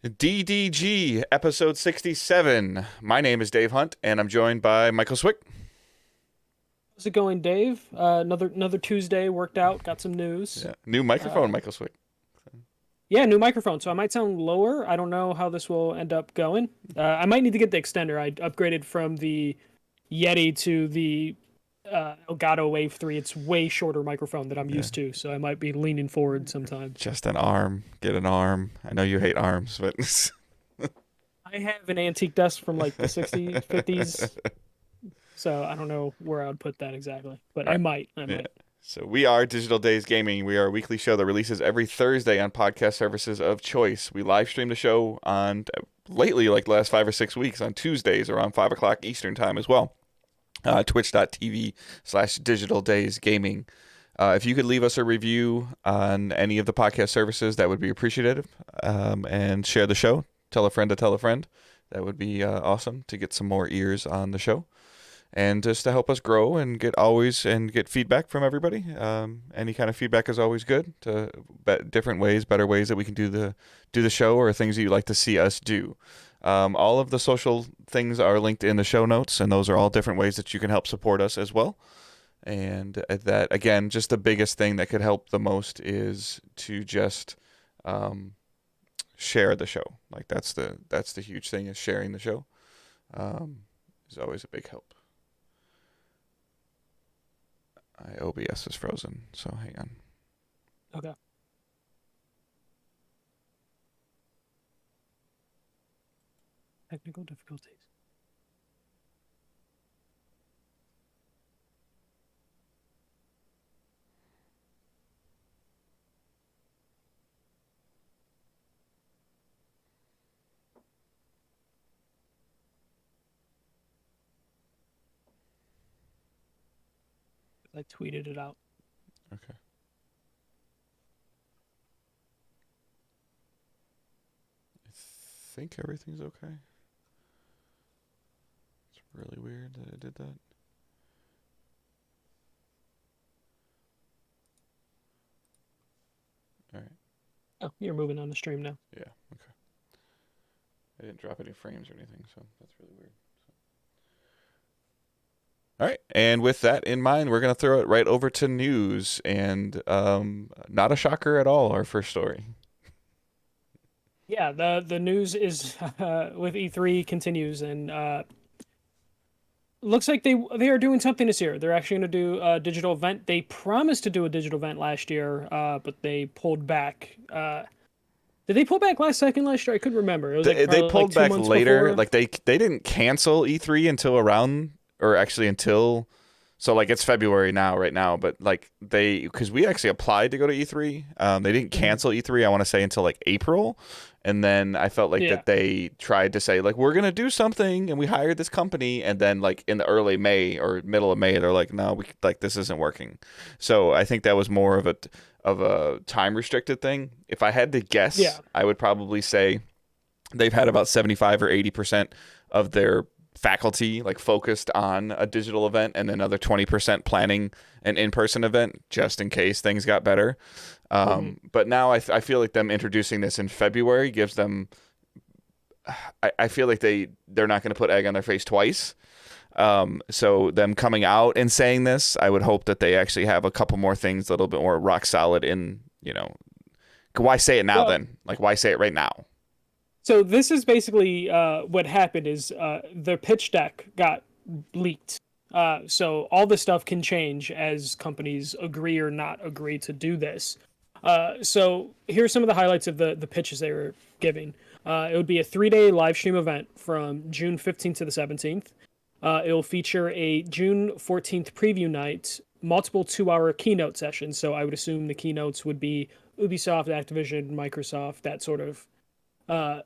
DDG, episode 67. My name is Dave Hunt, and I'm joined by Michael Swick. How's it going, Dave? Another Tuesday worked out. Got some news. Yeah. New microphone, Uh, Michael Swick. yeah, new microphone. So I might sound lower. I don't know how this will end up going. I might need to get the extender. I upgraded from the Yeti to the Elgato Wave 3. It's way shorter microphone than I'm Yeah. used to, so I might be leaning forward sometimes. Just an arm. Get an arm. I know you hate arms, but I have an antique desk from like the 60s, 50s, so I don't know where I would put that exactly, but all I right. might. I Yeah. might. So we are Digital Days Gaming. We are a weekly show that releases every Thursday on podcast services of choice. We live stream the show on lately, like the last 5 or 6 weeks, on Tuesdays around 5 o'clock Eastern time as well. Twitch.tv/Digital Days Gaming. If you could leave us a review on any of the podcast services, that would be appreciated. And share the show. Tell a friend to tell a friend. That would be awesome to get some more ears on the show, and just to help us grow and get feedback from everybody. Any kind of feedback is always good. To different ways, better ways that we can do the show, or things that you'd like to see us do. All of the social things are linked in the show notes, and those are all different ways that you can help support us as well. And that, again, just the biggest thing that could help the most is to just share the show. Like that's the huge thing, is sharing the show. Is always a big help. My OBS is frozen, so hang on. Okay. Technical difficulties. I tweeted it out. Okay. I think everything's okay. It's really weird that I did that. All right. Oh, you're moving on the stream now. Yeah. Okay. I didn't drop any frames or anything, so that's really weird. All right. And with that in mind, we're gonna throw it right over to news, and not a shocker at all. Our first story. Yeah, the news is with E3 continues and looks like they are doing something this year. They're actually going to do a digital event. They promised to do a digital event last year, but they pulled back. Did they pull back last second last year? I couldn't remember. It was like They probably like pulled two back months later. before. Like they didn't cancel E3 until around, or actually until, so like it's February now, right now. But like because we actually applied to go to E3. They didn't Mhm. cancel E3. I want to say until like April, and then I felt like Yeah. that they tried to say like we're gonna do something, and we hired this company, and then like in the early May or middle of May, they're like, no, we like this isn't working. So I think that was more of a time restricted thing. If I had to guess, Yeah. I would probably say they've had about 75 or 80% of their faculty like focused on a digital event, and another 20% planning an in-person event just in case things got better. hmm But now I feel like them introducing this in February gives them, I feel like they're not going to put egg on their face twice. So them coming out and saying this, I would hope that they actually have a couple more things a little bit more rock solid in, why say it now Well, then? Like, why say it right now? so this is basically what happened is their pitch deck got leaked. So all this stuff can change as companies agree or not agree to do this. So here's some of the highlights of the pitches they were giving. It would be a 3-day live stream event from June 15th to the 17th. It will feature a June 14th preview night, multiple 2-hour keynote sessions. So I would assume the keynotes would be Ubisoft, Activision, Microsoft, that sort of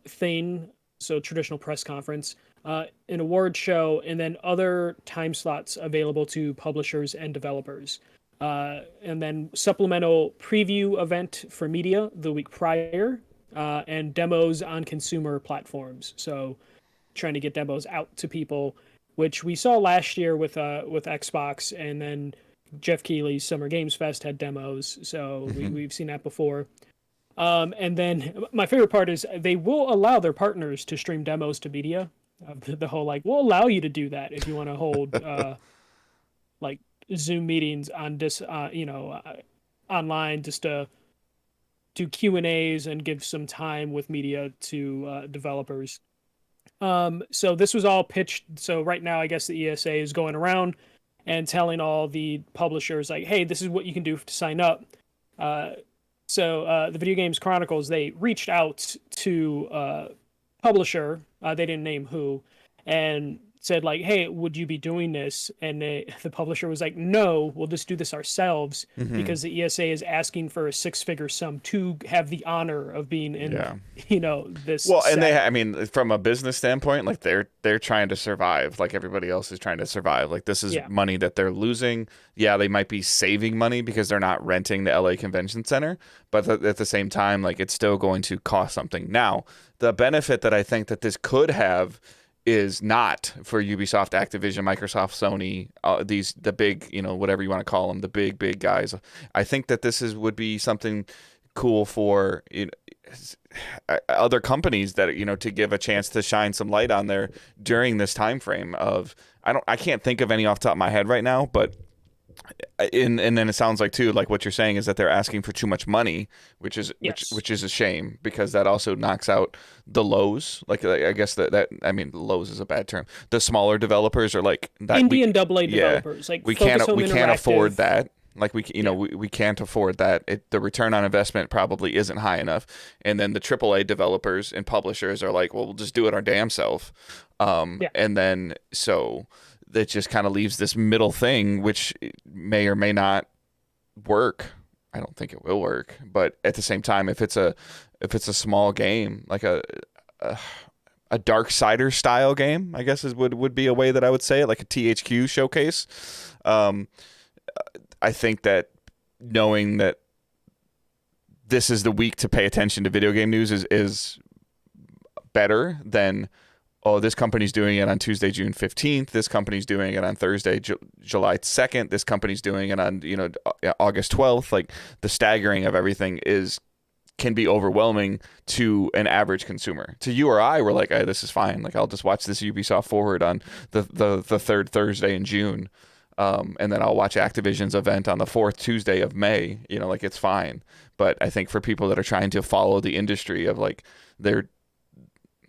thing. So traditional press conference, an award show, and then other time slots available to publishers and developers. And then supplemental preview event for media the week prior, and demos on consumer platforms. So trying to get demos out to people, which we saw last year with Xbox, and then Jeff Keighley's Summer Games Fest had demos. So Hmm. we've seen that before. And then my favorite part is they will allow their partners to stream demos to media. The whole like, we'll allow you to do that if you want to hold like Zoom meetings on online, just to do Q&As and give some time with media to developers. So this was all pitched. So right now, I guess the ESA is going around and telling all the publishers like, hey, this is what you can do to sign up. So the Video Games Chronicles, they reached out to publisher, they didn't name who, and said like, hey, would you be doing this? And the publisher was like, no, we'll just do this ourselves, because the ESA is asking for a six-figure sum to have the honor of being in, this. Well, and I mean, from a business standpoint, like they're trying to survive, like everybody else is trying to survive. Like this is money that they're losing. Yeah, they might be saving money because they're not renting the LA Convention Center, but at the same time, like it's still going to cost something. Now, the benefit that I think that this could have is not for Ubisoft, Activision, Microsoft, Sony, the big, whatever you want to call them, the big guys. I think that this would be something cool for other companies that to give a chance to shine some light on there during this time frame of I can't think of any off the top of my head right now, but. And then it sounds like too, like what you're saying is that they're asking for too much money, which is which is a shame, because that also knocks out the lows. Like I guess that I mean lows is a bad term. The smaller developers are like that indie and AA developers. Like we can't afford that. Like we can't afford that. The return on investment probably isn't high enough. And then the AAA developers and publishers are like, well, we'll just do it our damn self. And then so. That just kind of leaves this middle thing, which may or may not work. I don't think it will work, but at the same time, if it's a small game, like a Darksider style game, I guess would be a way that I would say it, like a THQ showcase. I think that knowing that this is the week to pay attention to video game news is better than. Oh, this company's doing it on Tuesday, June 15th. This company's doing it on Thursday, July 2nd. This company's doing it on, August 12th. Like the staggering of everything can be overwhelming to an average consumer. To you or I, we're like, hey, this is fine. Like I'll just watch this Ubisoft Forward on the third Thursday in June. And then I'll watch Activision's event on the fourth Tuesday of May. Like it's fine. But I think for people that are trying to follow the industry of like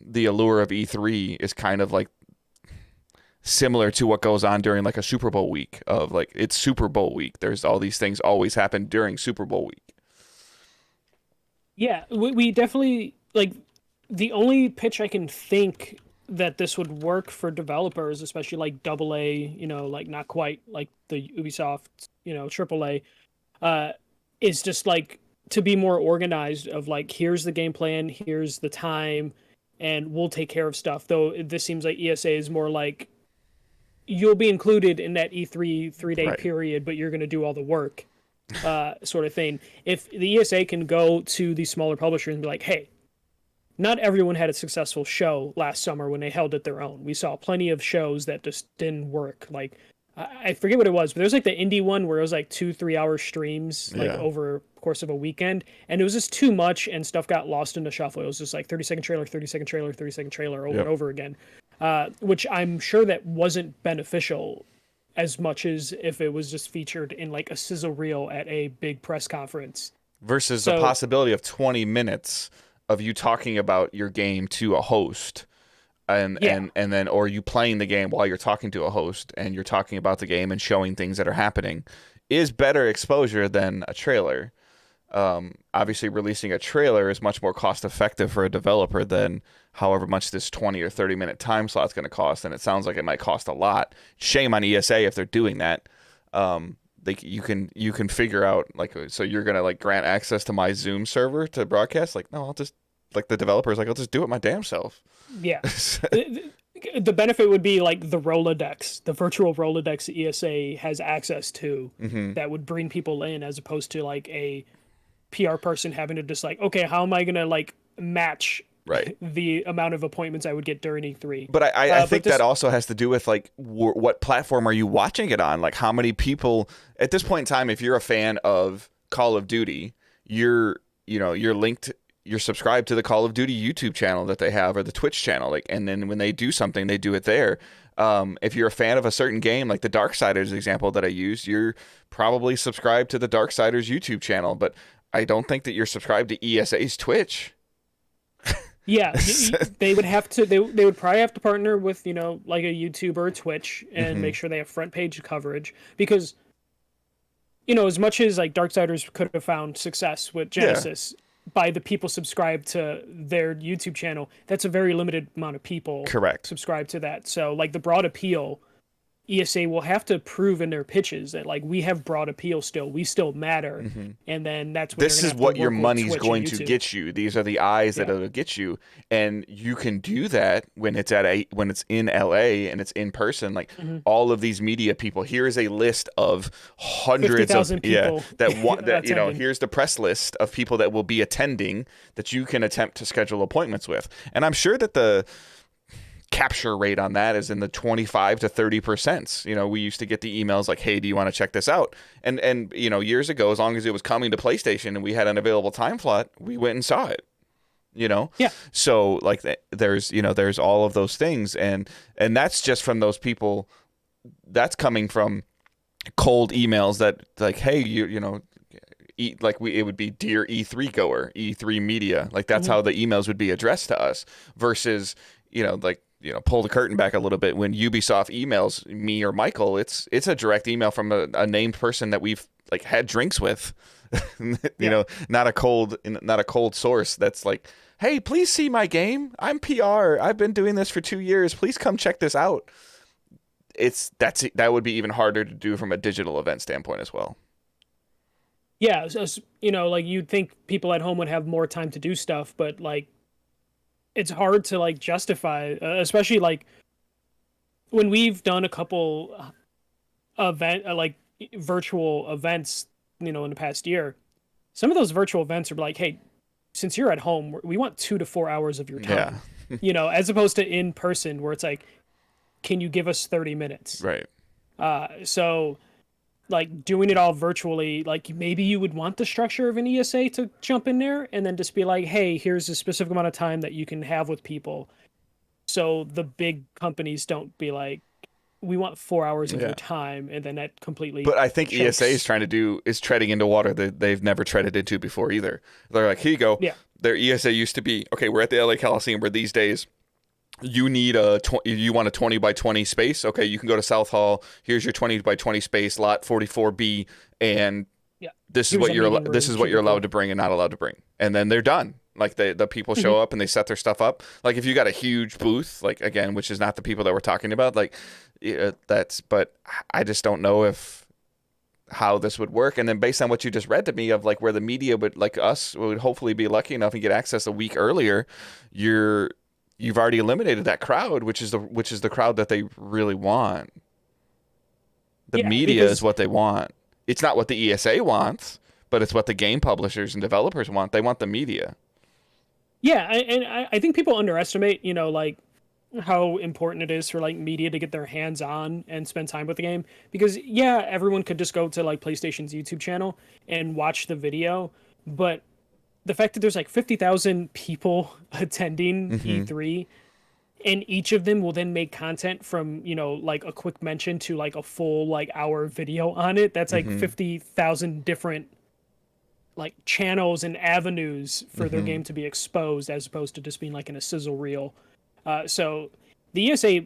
the allure of E3 is kind of like similar to what goes on during like a Super Bowl week of like, it's Super Bowl week. There's all these things always happen during Super Bowl week. Yeah, we definitely like the only pitch I can think that this would work for developers, especially like AA, like not quite like the Ubisoft, AAA, is just like to be more organized of like, here's the game plan, here's the time, and we'll take care of stuff. Though this seems like ESA is more like you'll be included in that E3 3-day period, but you're going to do all the work, sort of thing. If the ESA can go to these smaller publishers and be like, hey, not everyone had a successful show last summer when they held it their own. We saw plenty of shows that just didn't work. Like, I forget what it was, but there's like the indie one where it was like 2-3 hour streams, like over the course of a weekend. And it was just too much and stuff got lost in the shuffle. It was just like 30-second trailer, 30-second trailer, 30-second trailer over and over again, which I'm sure that wasn't beneficial as much as if it was just featured in like a sizzle reel at a big press conference. Versus the possibility of 20 minutes of you talking about your game to a host. And then or you playing the game while you're talking to a host and you're talking about the game and showing things that are happening is better exposure than a trailer. Obviously releasing a trailer is much more cost effective for a developer than however much this 20 or 30 minute time slot is going to cost, and it sounds like it might cost a lot. Shame on ESA if they're doing that. You can figure out like, so you're going to like grant access to my Zoom server to broadcast, like no, I'll just like the developer's like, I'll just do it my damn self. Yeah. The benefit would be like the Rolodex, the virtual Rolodex ESA has access to, that would bring people in, as opposed to like a PR person having to just like, okay, how am I going to like match the amount of appointments I would get during E3? But I think that also has to do with like what platform are you watching it on? Like how many people at this point in time, if you're a fan of Call of Duty, you're you're subscribed to the Call of Duty YouTube channel that they have, or the Twitch channel, like, and then when they do something, they do it there. If you're a fan of a certain game, like the Darksiders example that I used, you're probably subscribed to the Darksiders YouTube channel, but I don't think that you're subscribed to ESA's Twitch. Yeah, they would have to. They would probably have to partner with like a YouTube or a Twitch and make sure they have front page coverage, because as much as like Darksiders could have found success with Genesis by the people subscribed to their YouTube channel, that's a very limited amount of people Correct. subscribed to that. So like the broad appeal, ESA will have to prove in their pitches that like we have broad appeal still, we still matter, and then that's when This is what your money's going to get you. These are the eyes that it'll get you, and you can do that when it's when it's in LA and it's in person. Like all of these media people, here is a list of hundreds of people that want that. Here's the press list of people that will be attending that you can attempt to schedule appointments with, and I'm sure that the capture rate on that is in the 25 to 30%. We used to get the emails like, hey, do you want to check this out? And years ago, as long as it was coming to PlayStation and we had an available time slot, we went and saw it. Yeah. So like there's all of those things, and that's just from those people. That's coming from cold emails that like, hey, it would be dear E3 goer, E3 media. Like that's how the emails would be addressed to us versus pull the curtain back a little bit. When Ubisoft emails me or Michael, it's a direct email from a named person that we've like had drinks with. Not a cold source that's like, hey, please see my game. I'm PR. I've been doing this for 2 years. Please come check this out. That would be even harder to do from a digital event standpoint as well. Yeah, so, like you'd think people at home would have more time to do stuff, but like it's hard to like justify, especially like when we've done a couple like virtual events, in the past year. Some of those virtual events are like, hey, since you're at home, we want 2 to 4 hours of your time. As opposed to in person where it's like, can you give us 30 minutes? Right. So like doing it all virtually, like maybe you would want the structure of an ESA to jump in there and then just be like, hey, here's a specific amount of time that you can have with people. So the big companies don't be like, we want 4 hours of your time, and then that completely. But I think chokes. ESA is treading into water that they've never treaded into before either. They're like, here you go. Yeah. Their ESA used to be, okay, we're at the LA Coliseum where these days you need you want a 20 by 20 space. Okay, you can go to South Hall. Here's your 20 by 20 space, lot 44B, and this is what you're allowed to bring and not allowed to bring. And then they're done. Like the people show up and they set their stuff up. Like if you got a huge booth, like again, which is not the people that we're talking about, like but I just don't know how this would work. And then based on what you just read to me of like where the media would, like us, would hopefully be lucky enough and get access a week earlier, you've already eliminated that crowd, which is the crowd that they really want. The media is what they want. It's not what the ESA wants, but it's what the game publishers and developers want. They want the media. Yeah, and I think people underestimate, like how important it is for like media to get their hands on and spend time with the game, because everyone could just go to like PlayStation's YouTube channel and watch the video, but the fact that there's like 50,000 people attending E3 and each of them will then make content from, like a quick mention to like a full like hour video on it. That's like 50,000 different like channels and avenues for their game to be exposed, as opposed to just being like in a sizzle reel. So the ESA,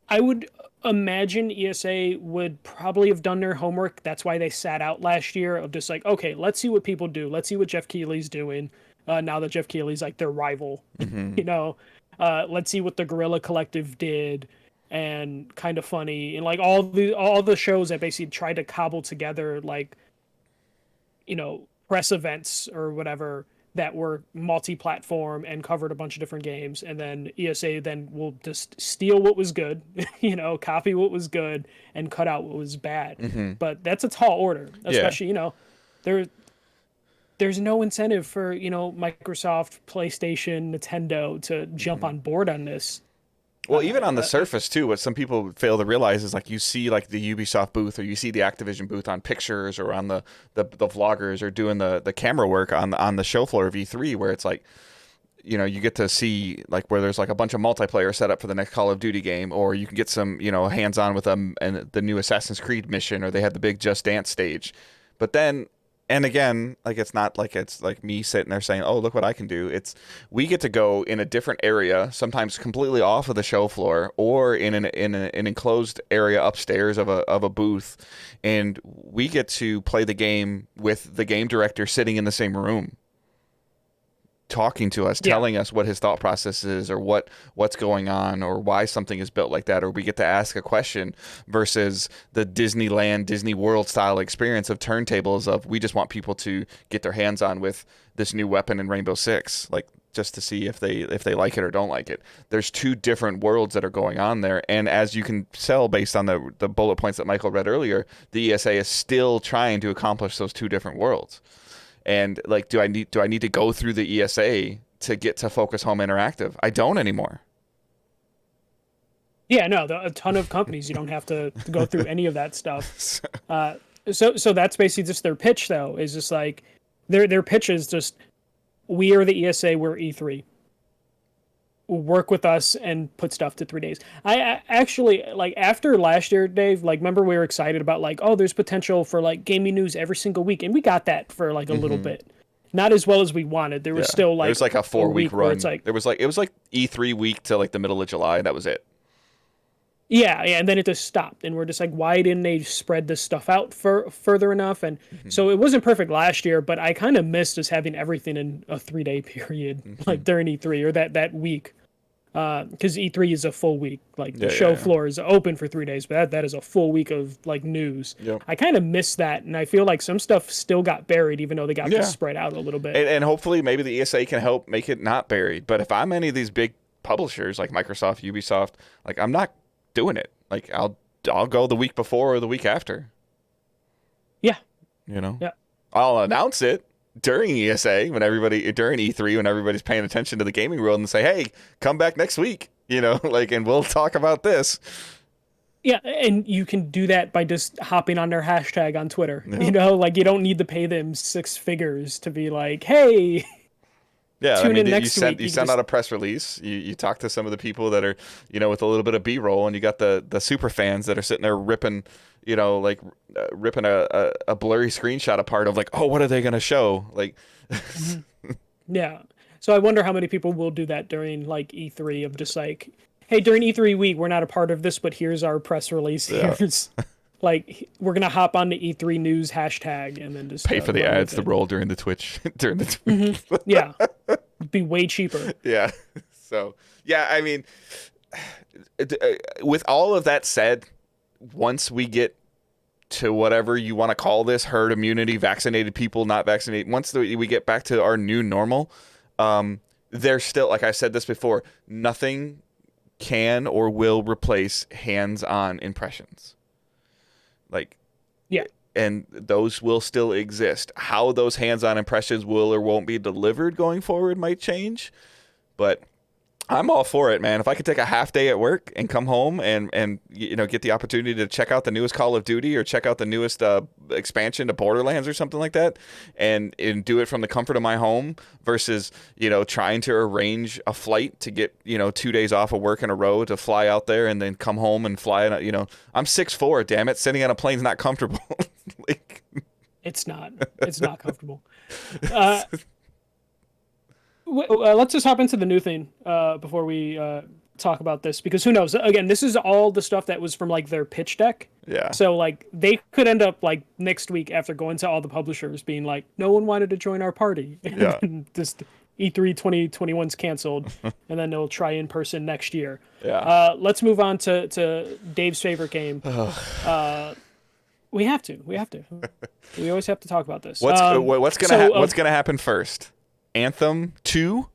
I would imagine ESA would probably have done their homework. That's why they sat out last year of just like, okay, let's see what people do. Let's see what Jeff Keighley's doing. Now that Jeff Keighley's like their rival, let's see what the Guerrilla Collective did, and Kind of Funny, and like all the shows that basically tried to cobble together like, press events or whatever that were multi-platform and covered a bunch of different games. And then ESA then will just steal what was good, copy what was good and cut out what was bad. But that's a tall order, especially, there's no incentive for, Microsoft, PlayStation, Nintendo to jump on board on this. Well, even on the surface too, what some people fail to realize is like you see like the Ubisoft booth or you see the Activision booth on pictures or on the vloggers or doing the camera work on the show floor of E3, where it's like, you know, you get to see like where there's like a bunch of multiplayer set up for the next Call of Duty game, or you can get some, you know, hands on with them and the new Assassin's Creed mission, or they had the big Just Dance stage. But then, and again, like it's not like it's like me sitting there saying, "Oh, look what I can do." It's we get to go in a different area, sometimes completely off of the show floor, or in an enclosed area upstairs of a booth, and we get to play the game with the game director sitting in the same room, talking to us, telling us what his thought process is, or what's going on, or why something is built like that, or we get to ask a question versus the Disneyland, Disney World style experience of turntables of we just want people to get their hands on with this new weapon in Rainbow Six, like just to see if they like it or don't like it. There's two different worlds that are going on there, and as you can tell based on the bullet points that Michael read earlier, the ESA is still trying to accomplish those two different worlds. And like, do I need to go through the ESA to get to Focus Home Interactive? I don't anymore. Yeah, no, a ton of companies you don't have to go through any of that stuff. So that's basically just their pitch, though. Is just like their pitch is just we are the ESA, we're E3. Work with us and put stuff to 3 days. I actually, like, after last year, Dave, like, remember we were excited about like, oh, there's potential for like gaming news every single week, and we got that for like a little bit. Not as well as we wanted. There was still like there's like a 4-week run. It's like it was like E3 week to like the middle of July, and that was it. Yeah, and then it just stopped, and we're just like, why didn't they spread this stuff out further enough? And so it wasn't perfect last year, but I kind of missed just having everything in a 3-day period, like during E3 or that week, because E3 is a full week. Like the show floor is open for 3 days, but that is a full week of like news. Yep. I kind of missed that, and I feel like some stuff still got buried, even though they got spread out a little bit. And hopefully, maybe the ESA can help make it not buried. But if I'm any of these big publishers like Microsoft, Ubisoft, like I'm not doing it. Like I'll go the week before or the week after. Yeah. You know? Yeah. I'll announce it during ESA during E3 when everybody's paying attention to the gaming world and say, "Hey, come back next week." You know, like, and we'll talk about this. Yeah, and you can do that by just hopping on their hashtag on Twitter. Yeah. You know, like you don't need to pay them 6 figures to be like, "Hey, yeah, I mean, you send out a press release. You talk to some of the people that are, you know, with a little bit of B-roll, and you got the super fans that are sitting there ripping, you know, like ripping a blurry screenshot apart of like, oh, what are they gonna show? Like, yeah. So I wonder how many people will do that during like E3 of just like, hey, during E3 week, we're not a part of this, but here's our press release. Yeah. Here's like we're gonna hop on the E3 news hashtag and then just pay for the ads to roll during the Twitch Yeah, be way cheaper. Yeah. So yeah, I mean, with all of that said, once we get to whatever you want to call this, herd immunity, vaccinated people, not vaccinated, once we get back to our new normal, there's still, like I said this before, nothing can or will replace hands-on impressions. Like, yeah, and those will still exist. How those hands-on impressions will or won't be delivered going forward might change, but I'm all for it, man. If I could take a half day at work and come home and you know, get the opportunity to check out the newest Call of Duty or check out the newest expansion to Borderlands or something like that, and do it from the comfort of my home versus, you know, trying to arrange a flight to get, you know, 2 days off of work in a row to fly out there and then come home and fly. You know, I'm 6'4", damn it. Sitting on a plane's not comfortable. Like, it's not comfortable. Let's just hop into the new thing before we talk about this, because who knows? Again, this is all the stuff that was from like their pitch deck. Yeah. So like they could end up like next week after going to all the publishers being like, no one wanted to join our party. Yeah. Just E3 2021's canceled, and then they'll try in person next year. Yeah. Let's move on to Dave's favorite game. We have to. We always have to talk about this. What's gonna happen first? Anthem 2,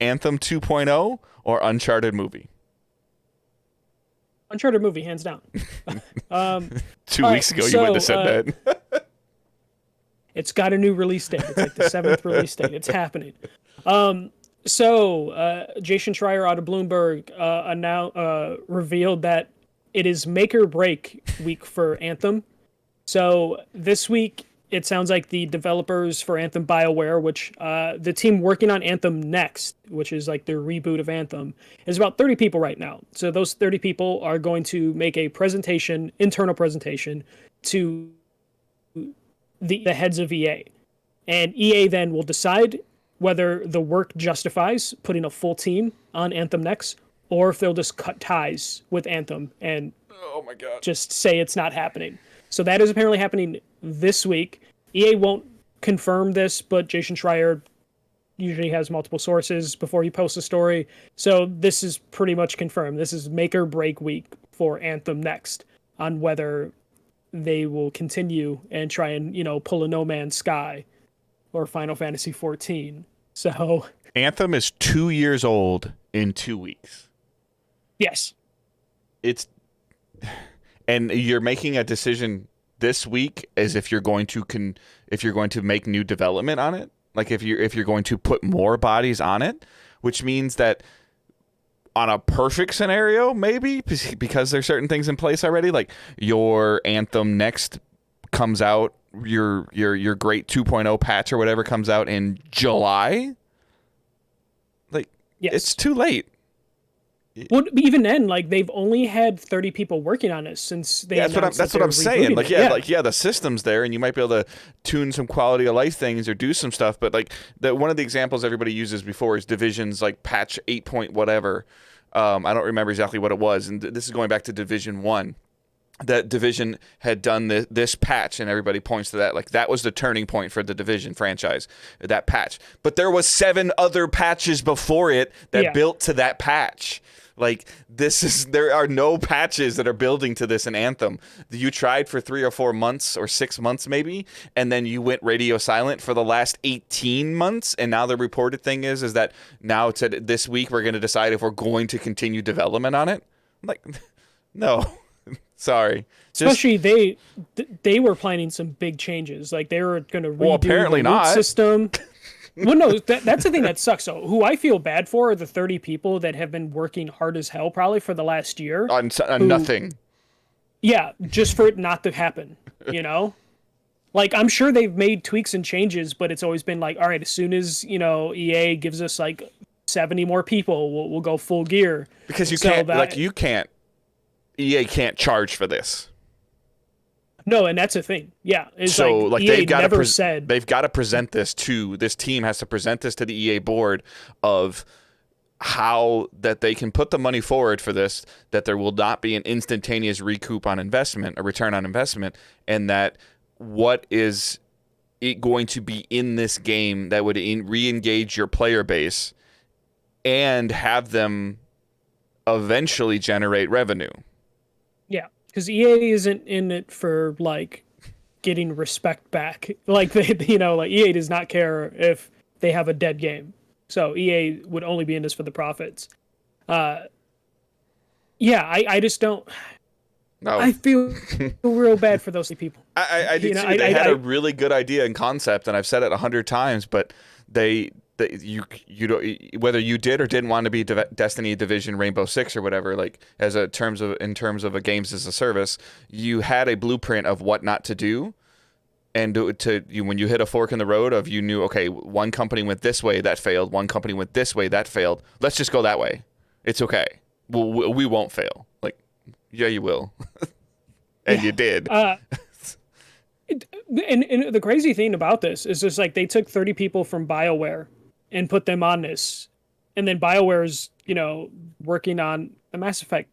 Anthem 2.0, or Uncharted movie? Uncharted movie, hands down. 2 weeks ago, you wouldn't have said that. It's got a new release date. It's like the 7th release date. It's happening. So, Jason Schreier out of Bloomberg revealed that it is make or break week for Anthem. So this week, it sounds like the developers for Anthem BioWare, which the team working on Anthem Next, which is like their reboot of Anthem, is about 30 people right now. So those 30 people are going to make a presentation, internal presentation, to the heads of EA. And EA then will decide whether the work justifies putting a full team on Anthem Next, or if they'll just cut ties with Anthem and Oh my god. just say it's not happening. So that is apparently happening this week. EA won't confirm this, but Jason Schreier usually has multiple sources before he posts a story. So this is pretty much confirmed. This is make or break week for Anthem Next on whether they will continue and try and, pull a No Man's Sky or Final Fantasy 14. So Anthem is 2 years old in 2 weeks. yes. It's and you're making a decision this week as if you're going to make new development on it, like if you're going to put more bodies on it, which means that on a perfect scenario, maybe because there's certain things in place already, like your Anthem Next comes out, your great 2.0 patch or whatever comes out in July. Like, Yes. It's too late. Well, even then, like they've only had 30 people working on this since they. Yeah, that's what I'm saying. Like, it. The system's there, and you might be able to tune some quality of life things or do some stuff. But like, one of the examples everybody uses before is Division's like patch 8 point whatever. I don't remember exactly what it was, and this is going back to Division 1. That Division had done this patch, and everybody points to that. Like, that was the turning point for the Division franchise, that patch. But there was 7 other patches before it that built to that patch. Like, there are no patches that are building to this in Anthem. You tried for 3 or 4 months or 6 months maybe, and then you went radio silent for the last 18 months. And now the reported thing is that now it's this week we're going to decide if we're going to continue development on it. I'm like, no. Sorry. Especially they were planning some big changes. Like they were going to redo apparently the loot not. system. Well, no, that's the thing that sucks. So who I feel bad for are the 30 people that have been working hard as hell probably for the last year. On nothing. Yeah, just for it not to happen, Like, I'm sure they've made tweaks and changes, but it's always been like, all right, as soon as, EA gives us like 70 more people, we'll go full gear. Because EA can't charge for this. No, and that's a thing. Yeah, it's so like EA they've got to present this to this team has to present this to the EA board of how that they can put the money forward for this, that there will not be an instantaneous recoup on investment, a return on investment, and that what is it going to be in this game that would re-engage your player base and have them eventually generate revenue. Yeah, because EA isn't in it for like getting respect back. Like like EA does not care if they have a dead game. So EA would only be in this for the profits. I just don't. No. I feel real bad for those people. I did too. They had a really good idea and concept, and I've said it 100 times, but you don't, whether you did or didn't want to be Destiny, Division, Rainbow Six, or whatever, like in terms of a games as a service, you had a blueprint of what not to do, and when you hit a fork in the road of, you knew, okay, one company went this way, that failed. One company went this way, that failed. Let's just go that way. It's okay. We won't fail. Like, yeah, you will, and you did. And the crazy thing about this is just like they took 30 people from BioWare and put them on this. And then BioWare's, working on the Mass Effect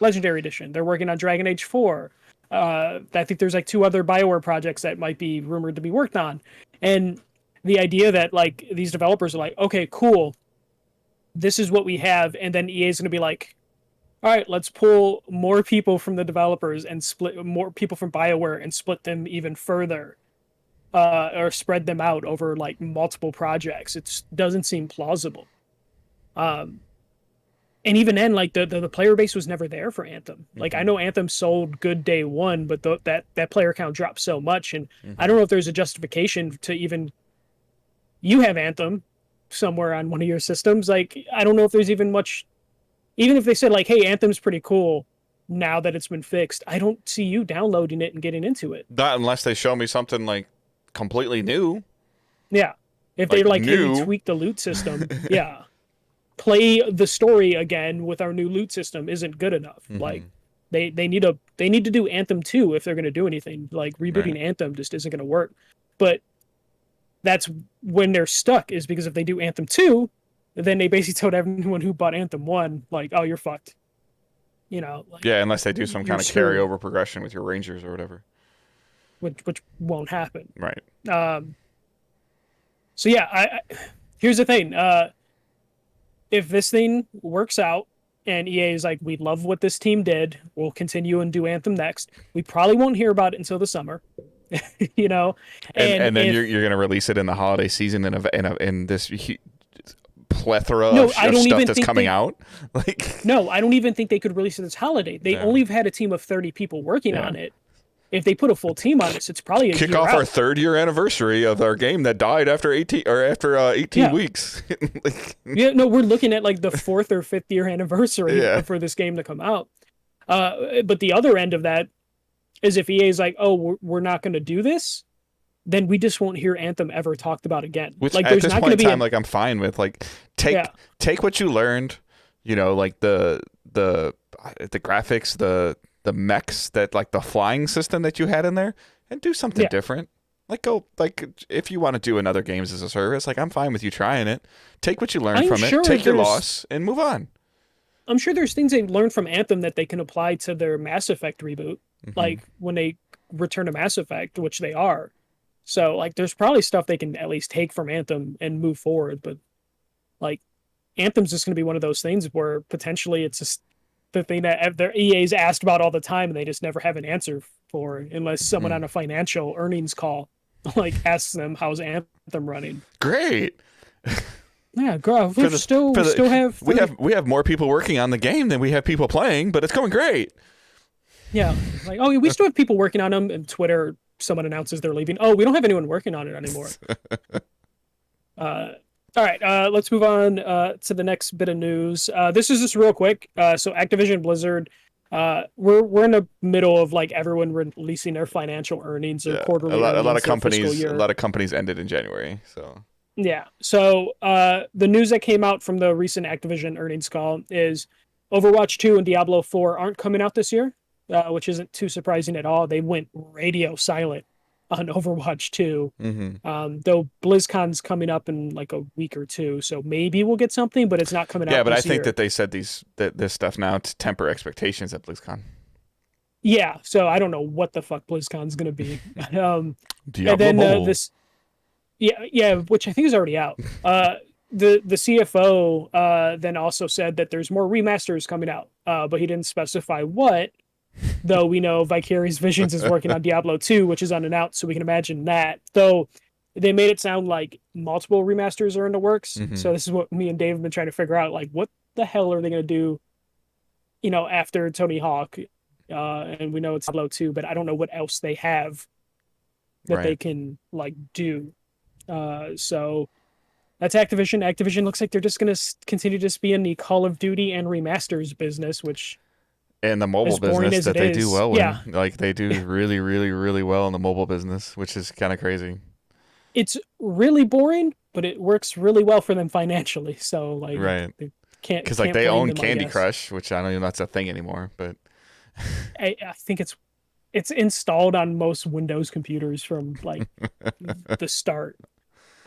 Legendary Edition. They're working on Dragon Age 4. I think there's like 2 other BioWare projects that might be rumored to be worked on. And the idea that like these developers are like, okay, cool, this is what we have. And then EA is going to be like, all right, let's pull more people from the developers and split more people from BioWare and split them even further, or spread them out over like multiple projects. It doesn't seem plausible. And even then, like the player base was never there for Anthem. Like, I know Anthem sold good day one, but that player count dropped so much, and I don't know if there's a justification to even. You have Anthem, somewhere on one of your systems. Like, I don't know if there's even much, even if they said like, hey, Anthem's pretty cool now that it's been fixed, I don't see you downloading it and getting into it. Not unless they show me something like completely new. Yeah. If Like they're like, hey, new. we tweaked the loot system. Yeah. Play the story again with our new loot system isn't good enough. Like, they need to do Anthem 2 if they're going to do anything. Like, rebooting Anthem just isn't going to work. But that's when they're stuck, is because if they do Anthem 2, then they basically told everyone who bought Anthem 1, like, oh, you're fucked. You know? Like, Yeah, unless they do some kind of screwed. carryover progression with your Rangers or whatever. Which won't happen. Right. So yeah, here's the thing. If this thing works out and EA is like, we love what this team did, we'll continue and do Anthem next, we probably won't hear about it until the summer. You know, and then you're going to release it in the holiday season in this plethora of stuff that's coming out. Like, no, I don't even think they could release it this holiday. They only have had a team of 30 people working on it. If they put a full team on this, it's probably a kick year off out. our 3rd year anniversary of our game that died after 18 weeks. Like, yeah, no, we're looking at like the 4th or 5th year anniversary for this game to come out. But the other end of that is if EA is like, oh, we're not going to do this, then we just won't hear Anthem ever talked about again. Which like, at this point in time, like, I'm fine with. Like, take what you learned, you know, like the graphics, the mechs, that, like, the flying system that you had in there, and do something different. Like, if you want to do another games as a service, like, I'm fine with you trying it. Take what you learned from it, take your loss, and move on. I'm sure there's things they learned from Anthem that they can apply to their Mass Effect reboot, like when they return to Mass Effect, which they are. So, like, there's probably stuff they can at least take from Anthem and move forward. But, like, Anthem's just going to be one of those things where potentially it's just the thing that their EA's asked about all the time and they just never have an answer for, unless someone on a financial earnings call, like, asks them, how's Anthem running? Great. Yeah, girl, we have more people working on the game than we have people playing, but it's going great. Yeah, like, oh, we still have people working on them, and Twitter, someone announces they're leaving. Oh, we don't have anyone working on it anymore. All right, let's move on to the next bit of news. This is just real quick. So Activision Blizzard, we're in the middle of, like, everyone releasing their financial earnings or quarterly. A lot of companies ended in January. So yeah. So the news that came out from the recent Activision earnings call is Overwatch 2 and Diablo 4 aren't coming out this year, which isn't too surprising at all. They went radio silent on Overwatch 2. Though BlizzCon's coming up in like a week or two, so maybe we'll get something, but it's not coming out this year. Yeah, but I think that they said this stuff now to temper expectations at BlizzCon. Yeah, so I don't know what the fuck BlizzCon's going to be. Diablo and then Yeah, which I think is already out. The CFO then also said that there's more remasters coming out, but he didn't specify what. Though we know Vicarious Visions is working on Diablo 2, which is unannounced, so we can imagine that. Though they made it sound like multiple remasters are in the works. So this is what me and Dave have been trying to figure out. Like, what the hell are they going to do, you know, after Tony Hawk? And we know it's Diablo 2, but I don't know what else they have that they can, like, do. So that's Activision. Activision looks like they're just going to continue to just be in the Call of Duty and remasters business, which... And the mobile business that they do well in. Like, they do really, really, really well in the mobile business, which is kind of crazy. It's really boring, but it works really well for them financially. So, like, they can't... Because, like, they own Candy Crush, which I don't even know that's a thing anymore, but... I think it's installed on most Windows computers from, like, the start.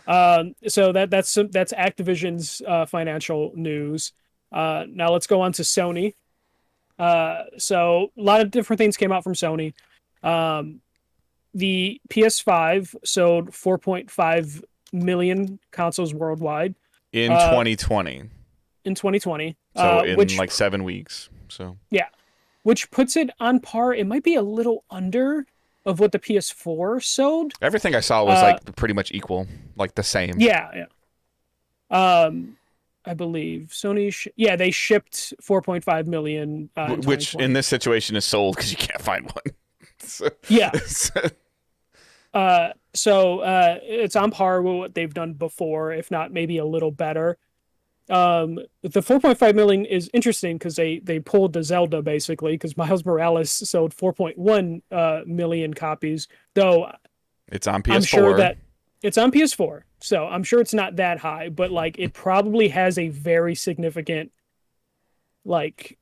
So that's Activision's financial news. Now let's go on to Sony. So a lot of different things came out from Sony. The PS5 sold 4.5 million consoles worldwide in 2020. In 2020, so in like 7 weeks. So yeah, which puts it on par. It might be a little under of what the PS4 sold. Everything I saw was like pretty much equal, like the same. Yeah. I believe Sony, they shipped 4.5 million. Which in this situation is sold because you can't find one. So. So it's on par with what they've done before, if not maybe a little better. The 4.5 million is interesting because they pulled the Zelda basically because Miles Morales sold 4.1 million copies, though It's on PS4. I'm sure that it's on PS4, so I'm sure it's not that high, but like it probably has a very significant like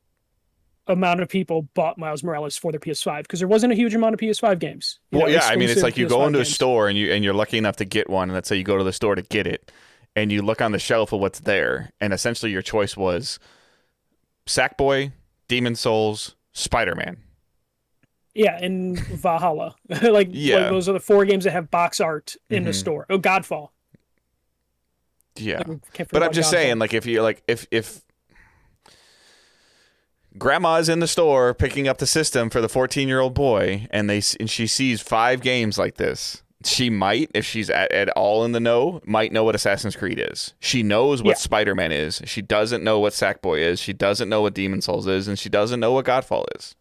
amount of people bought Miles Morales for their PS5 because there wasn't a huge amount of PS5 games. Well, yeah, I mean, it's exclusive like you go PS5 into a games. store and you're lucky enough to get one, and let's say you go to the store to get it, and you look on the shelf of what's there, and essentially your choice was Sackboy, Demon Souls, Spider-Man. Yeah, and Valhalla. like those are the 4 games that have box art in the store. Oh, Godfall. Yeah, Can't forget but I'm about just Godfall. saying, like, if you like, if Grandma's in the store picking up the system for the 14-year-old boy, and she sees 5 games like this, she might, if she's at all in the know, might know what Assassin's Creed is. She knows what Spider-Man is. She doesn't know what Sackboy is. She doesn't know what Demon Souls is, and she doesn't know what Godfall is.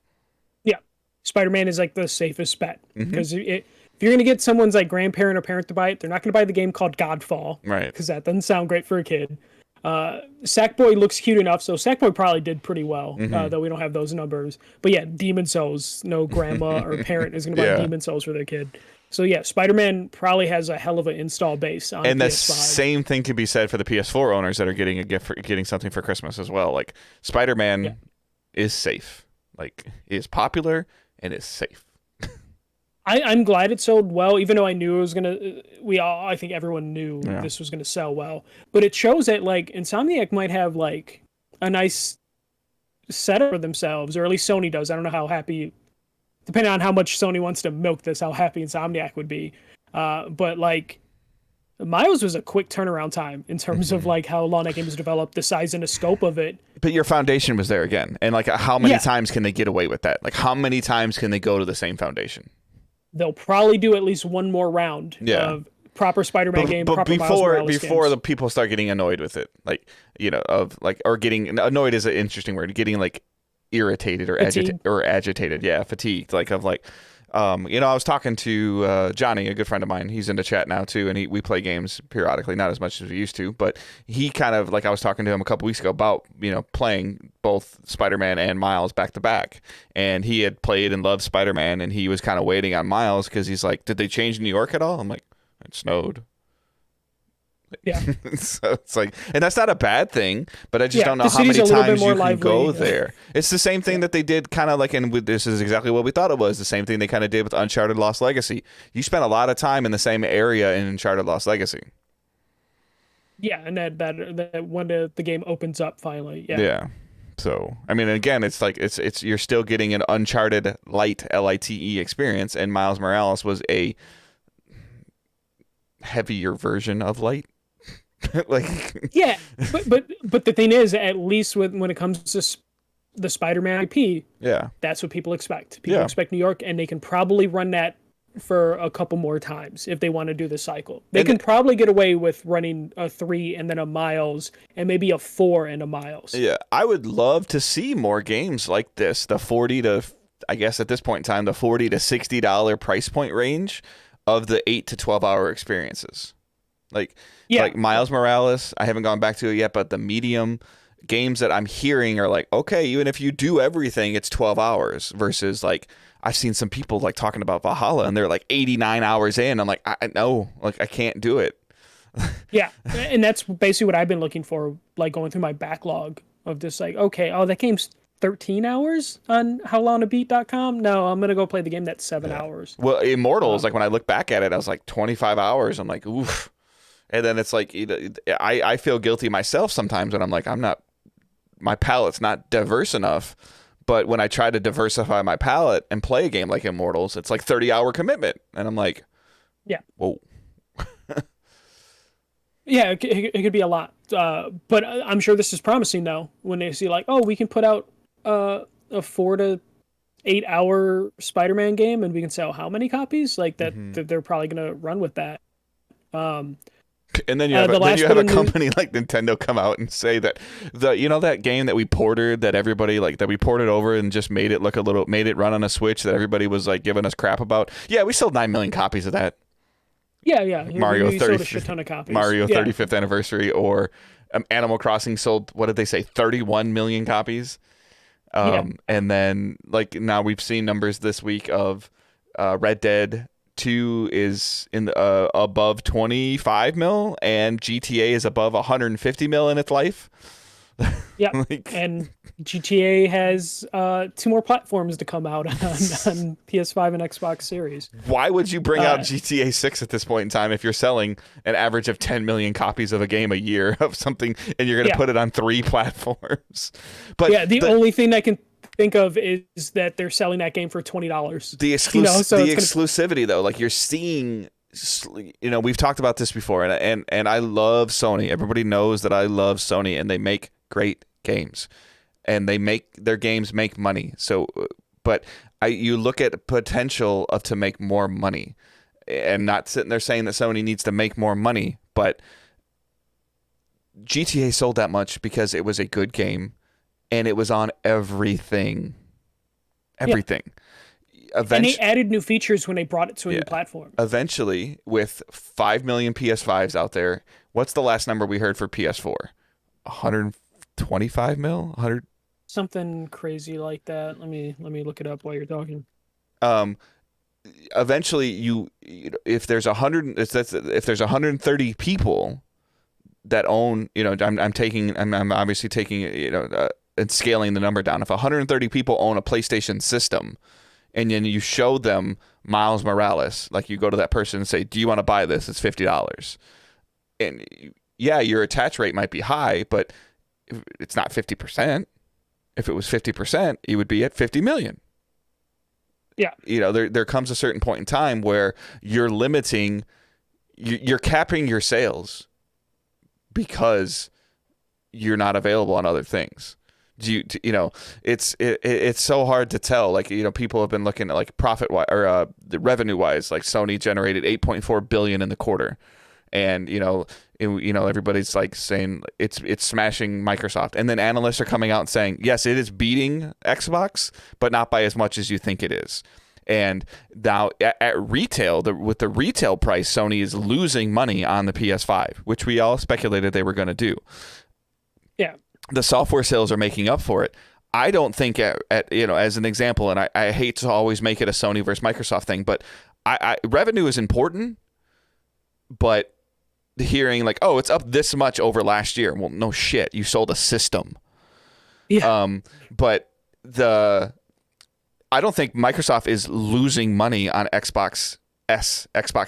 Yeah, Spider-Man is like the safest bet because if you're gonna get someone's like grandparent or parent to buy it, they're not gonna buy the game called Godfall, right? Because that doesn't sound great for a kid. Sackboy looks cute enough, so Sackboy probably did pretty well, though we don't have those numbers. But yeah, Demon Souls, no grandma or parent is going to buy Demon Souls for their kid. So yeah, Spider-Man probably has a hell of an install base on and PS5. The same thing could be said for the PS4 owners that are getting a gift for getting something for Christmas as well. Like Spider-Man is safe, like is popular and is safe. I'm glad it sold well, even though I knew it was gonna. I think everyone knew this was gonna sell well. But it shows that like Insomniac might have like a nice setup for themselves, or at least Sony does. I don't know how happy, depending on how much Sony wants to milk this, how happy Insomniac would be. But like Miles was a quick turnaround time in terms of like how long that game was developed, the size and the scope of it. But your foundation was there again, and like how many times can they get away with that? Like how many times can they go to the same foundation? They'll probably do at least one more round of proper Spider-Man game. But proper before games. the people start getting annoyed with it, like or getting annoyed is an interesting word. Getting like irritated or agitated, fatigued. Like I was talking to Johnny, a good friend of mine. He's into chat now too, and we play games periodically, not as much as we used to. But he kind of I was talking to him a couple weeks ago about playing both Spider-Man and Miles back to back, and he had played and loved Spider-Man, and he was kind of waiting on Miles because he's like, did they change New York at all? I'm like, it snowed. Yeah. So it's like, and that's not a bad thing, but I just don't know how many times you can go there. It's the same thing that they did kind of like, and this is exactly what we thought it was. The same thing they kind of did with Uncharted Lost Legacy. You spent a lot of time in the same area in Uncharted Lost Legacy. Yeah, and that when the game opens up finally. Yeah. Yeah. So, I mean, again, it's like, it's you're still getting an Uncharted Lite, Lite experience, and Miles Morales was a heavier version of Lite. Yeah, but the thing is, at least when it comes to the Spider-Man IP, that's what people expect. People expect New York, and they can probably run that for a couple more times if they want to do the cycle. They can probably get away with running a 3 and then a Miles and maybe a 4 and a Miles. Yeah, I would love to see more games like this. The 40 to, I guess at this point in time, the $40 to $60 price point range of the 8 to 12 hour experiences. Like Miles Morales, I haven't gone back to it yet, but the medium games that I'm hearing are like, okay, even if you do everything, it's 12 hours versus like, I've seen some people like talking about Valhalla and they're like 89 hours in. I'm like, I know, like I can't do it. Yeah. And that's basically what I've been looking for, like going through my backlog of just like, okay, that game's 13 hours on howlongtobeat.com. No, I'm going to go play the game that's 7 hours. Well, Immortals, like when I look back at it, I was like 25 hours. I'm like, oof. And then it's like, I feel guilty myself sometimes when I'm like, my palate's not diverse enough. But when I try to diversify my palette and play a game like Immortals, it's like 30-hour commitment. And I'm like, yeah, whoa. Yeah, it could be a lot. But I'm sure this is promising, though, when they see like, we can put out a 4 to 8 hour Spider-Man game and we can sell how many copies? Like that, they're probably going to run with that. And then you have a company like Nintendo come out and say that that game that we ported, that everybody that we ported over and just made it run on a Switch that everybody was like giving us crap about. Yeah, we sold 9 million copies of that. Yeah. Mario He sold a 30 shit ton of copies. Mario Yeah. 35th anniversary, or Animal Crossing sold, what did they say, 31 million copies. Yeah. And then like now we've seen numbers this week of Red Dead 2 is in above 25 mil, and GTA is above 150 mil in its life. Yeah. Like, And GTA has 2 more platforms to come out on PS5 and Xbox Series. why would you bring out GTA 6 at this point in time if you're selling an average of 10 million copies of a game a year of something, and you're going to put it on 3 platforms? But yeah, the only thing I can think of is that they're selling that game for $20. The exclusivity though, like you're seeing, we've talked about this before, and I love Sony. Everybody knows that I love Sony, and they make great games, and their games make money. So, but you look at potential to make more money, and not sitting there saying that Sony needs to make more money, but GTA sold that much because it was a good game, and it was on everything. Everything. And they added new features when they brought it to a new platform. Eventually, with 5 million PS5s out there, what's the last number we heard for PS4? 125 mil? 100? Something crazy like that. Let me look it up while you're talking. Eventually, if there's 130 people that own, I'm obviously taking, and scaling the number down. If 130 people own a PlayStation system, and then you show them Miles Morales, like you go to that person and say, do you want to buy this? It's $50. And yeah, your attach rate might be high, but it's not 50%. If it was 50%, you would be at 50 million. Yeah. There comes a certain point in time where you're capping your sales because you're not available on other things. It's so hard to tell. Like, people have been looking at like profit wise or the revenue wise. Like Sony generated 8.4 billion in the quarter, and everybody's like saying it's smashing Microsoft, and then analysts are coming out and saying yes, it is beating Xbox, but not by as much as you think it is. And now at retail, with the retail price, Sony is losing money on the PS5, which we all speculated they were going to do. Yeah. The software sales are making up for it. I don't think as an example, and I hate to always make it a Sony versus Microsoft thing, but revenue is important, but hearing like, oh, it's up this much over last year. Well, no shit. You sold a system. Yeah. But I don't think Microsoft is losing money on Xbox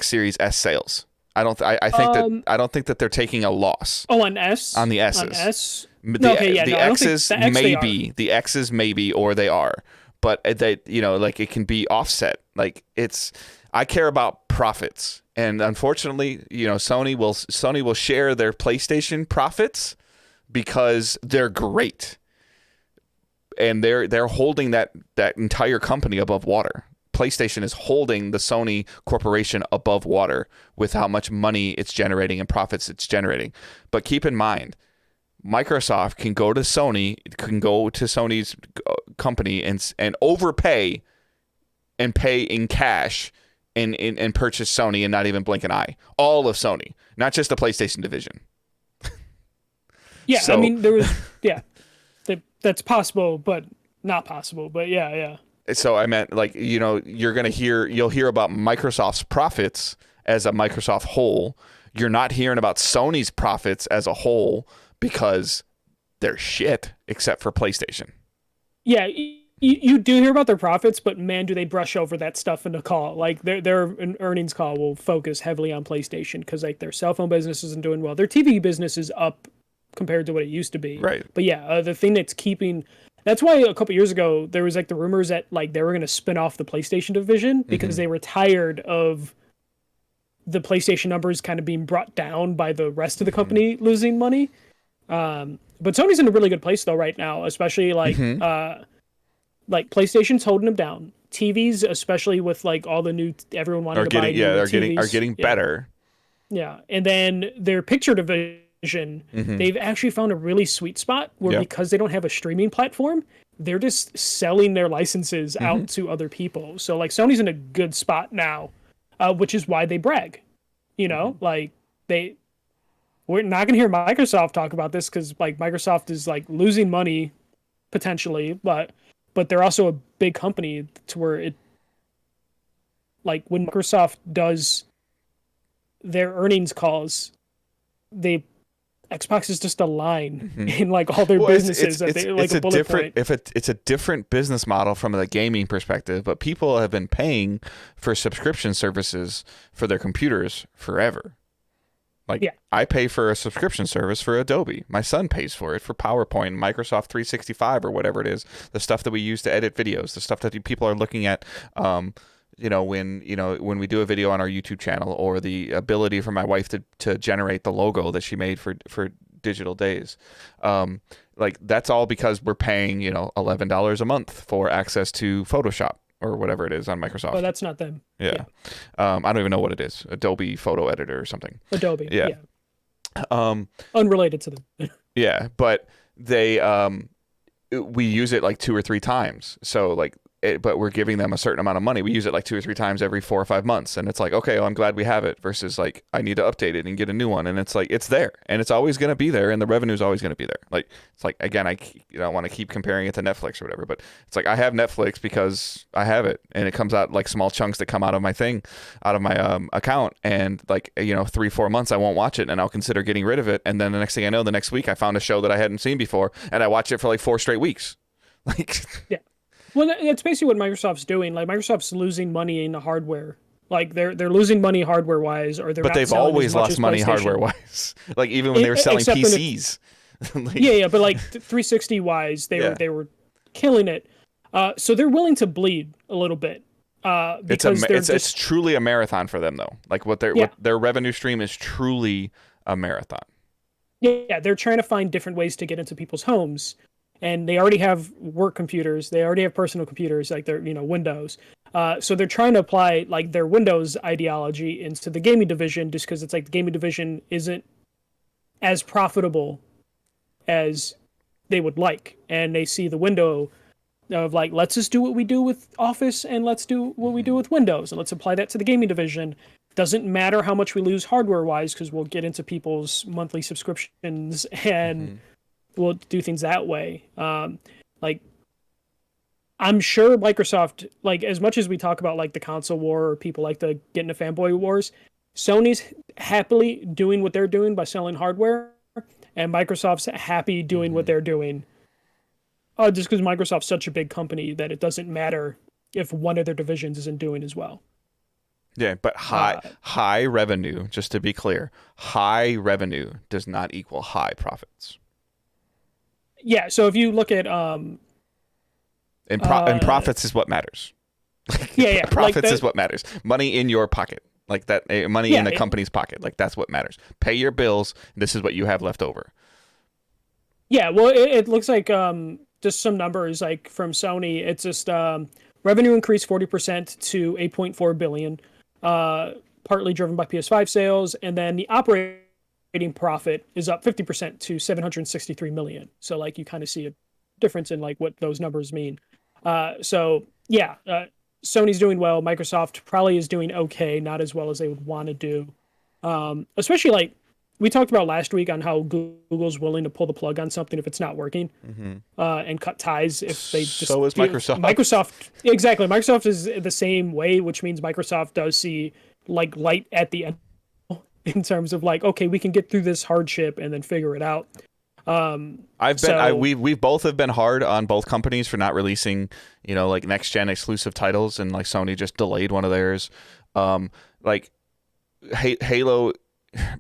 Series S sales. I don't think that they're taking a loss. Oh, on S? On the S's. On S? The X's maybe. The X's maybe, or they are. But they, like it can be offset. Like I care about profits. And unfortunately, Sony will share their PlayStation profits because they're great. And they're holding that entire company above water. PlayStation is holding the Sony corporation above water with how much money it's generating and profits it's generating. But keep in mind, Microsoft can go to Sony's company and overpay and pay in cash and purchase Sony and not even blink an eye. All of Sony, not just the PlayStation division. Yeah, so, I mean, there was, that's possible, but not possible. But yeah. So I meant like, you'll hear about Microsoft's profits as a Microsoft whole. You're not hearing about Sony's profits as a whole because they're shit except for PlayStation. Yeah, you do hear about their profits, but man, do they brush over that stuff in the call. Like their earnings call will focus heavily on PlayStation because like their cell phone business isn't doing well. Their TV business is up compared to what it used to be. Right. But yeah, the thing that's why a couple years ago there was like the rumors that like they were going to spin off the PlayStation division because they were tired of the PlayStation numbers kind of being brought down by the rest of the company losing money. But Sony's in a really good place though right now, especially like PlayStation's holding them down. TVs, especially with like all the new everyone wanting to buy new TVs, are getting better. Yeah, and then their picture division. They've actually found a really sweet spot where because they don't have a streaming platform, they're just selling their licenses out to other people. So like Sony's in a good spot now, which is why they brag. You know, like we're not gonna hear Microsoft talk about this because like Microsoft is like losing money potentially, but they're also a big company to where it like when Microsoft does their earnings calls, they Xbox is just a line in like all their businesses that they like a bullet different point. it's a different business model from the gaming perspective, but people have been paying for subscription services for their computers forever. Like I pay for a subscription service for Adobe. My son pays for it for PowerPoint, Microsoft 365 or whatever it is, the stuff that we use to edit videos, the stuff that people are looking at when we do a video on our YouTube channel, or the ability for my wife to generate the logo that she made for Digital Days. Like that's all because we're paying, $11 a month for access to Photoshop or whatever it is on Microsoft. Oh, that's not them. Yeah. I don't even know what it is. Adobe Photo Editor or something. Adobe. Yeah. Unrelated to them. Yeah, but we use it like 2 or 3 times. So like, but we're giving them a certain amount of money. We use it like 2 or 3 times every 4 or 5 months. And it's like, okay, well, I'm glad we have it, versus like, I need to update it and get a new one. And it's like, it's there and it's always going to be there. And the revenue is always going to be there. Like, it's like, again, I don't want to keep comparing it to Netflix or whatever, but it's like, I have Netflix because I have it, and it comes out like small chunks that come out of my account. And like, 3-4 months, I won't watch it and I'll consider getting rid of it. And then the next thing I know, the next week I found a show that I hadn't seen before and I watched it for like 4 straight weeks. Like, yeah. Well, that's basically what Microsoft's doing. Like Microsoft's losing money in the hardware. Like they're losing money hardware wise, or they're. But they've always lost money hardware wise. Like even when they were selling PCs. But like 360 wise, they were killing it. So they're willing to bleed a little bit. Because it's truly a marathon for them though. Like what their revenue stream is truly a marathon. Yeah, they're trying to find different ways to get into people's homes. And they already have work computers. They already have personal computers, like their, Windows. So they're trying to apply like their Windows ideology into the gaming division, just because it's like the gaming division isn't as profitable as they would like. And they see the window of like, let's just do what we do with Office and let's do what we do with Windows. And let's apply that to the gaming division. Doesn't matter how much we lose hardware-wise, because we'll get into people's monthly subscriptions and... we'll do things that way. Like, I'm sure Microsoft, like, as much as we talk about like the console war, or people like to get into fanboy wars, Sony's happily doing what they're doing by selling hardware, and Microsoft's happy doing what they're doing. Just because Microsoft's such a big company that it doesn't matter if one of their divisions isn't doing as well. Yeah, but high revenue, just to be clear, high revenue does not equal high profits. Yeah, so if you look at and profits is what matters. Profits is what matters. Money in your pocket, like that. Money in the company's pocket, like that's what matters. Pay your bills. This is what you have left over. Yeah, well, it looks like just some numbers like from Sony. It's just revenue increased 40% to 8.4 billion, partly driven by PS5 sales, and then the operating profit is up 50% to 763 million. So like you kind of see a difference in like what those numbers mean. Sony's doing well. Microsoft probably is doing okay, not as well as they would want to do. Especially like we talked about last week on how Google's willing to pull the plug on something if it's not working, and cut ties if they just. So is Microsoft. Microsoft, exactly. Microsoft is the same way, which means Microsoft does see like light at the end. In terms of like, okay, we can get through this hardship and then figure it out. We both have been hard on both companies for not releasing, like next gen exclusive titles, and like Sony just delayed one of theirs. Like Halo,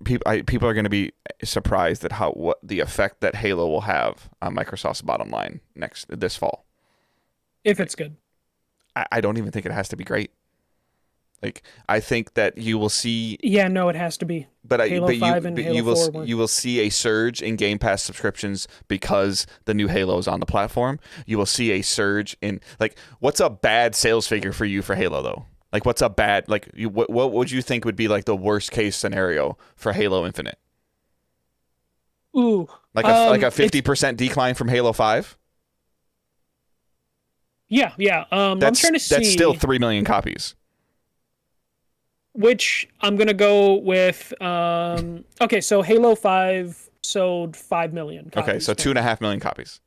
people are going to be surprised at what the effect that Halo will have on Microsoft's bottom line this fall. If it's good, I don't even think it has to be great. Like I think that you will see. Yeah, no, it has to be. Halo 5 and Halo 4 you will see a surge in Game Pass subscriptions because the new Halo is on the platform. You will see a surge in like what's a bad sales figure for you for Halo though? Like what's a bad what would you think would be like the worst case scenario for Halo Infinite? Ooh, like a 50% decline from Halo 5. Yeah. I'm trying to see. That's still 3 million copies. which I'm gonna go with. Okay, so Halo 5 sold 5 million copies. Okay, so 2.5 million copies.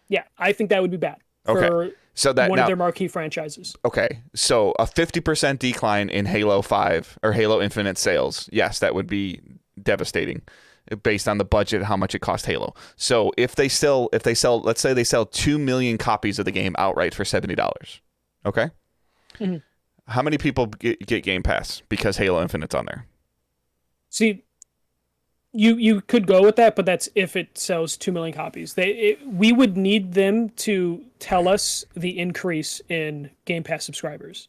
Yeah, I think that would be bad Okay. for So that one now, of their marquee franchises. okay, so a 50% decline in Halo 5 or Halo Infinite sales. Yes, that would be devastating based on the budget, how much it cost Halo. So if they sell, let's say they sell 2 million copies of the game outright for $70. Okay. Mhm. How many people get Game Pass because Halo Infinite's on there? See, you could go with that, but that's if it sells 2 million copies. We would need them to tell us the increase in Game Pass subscribers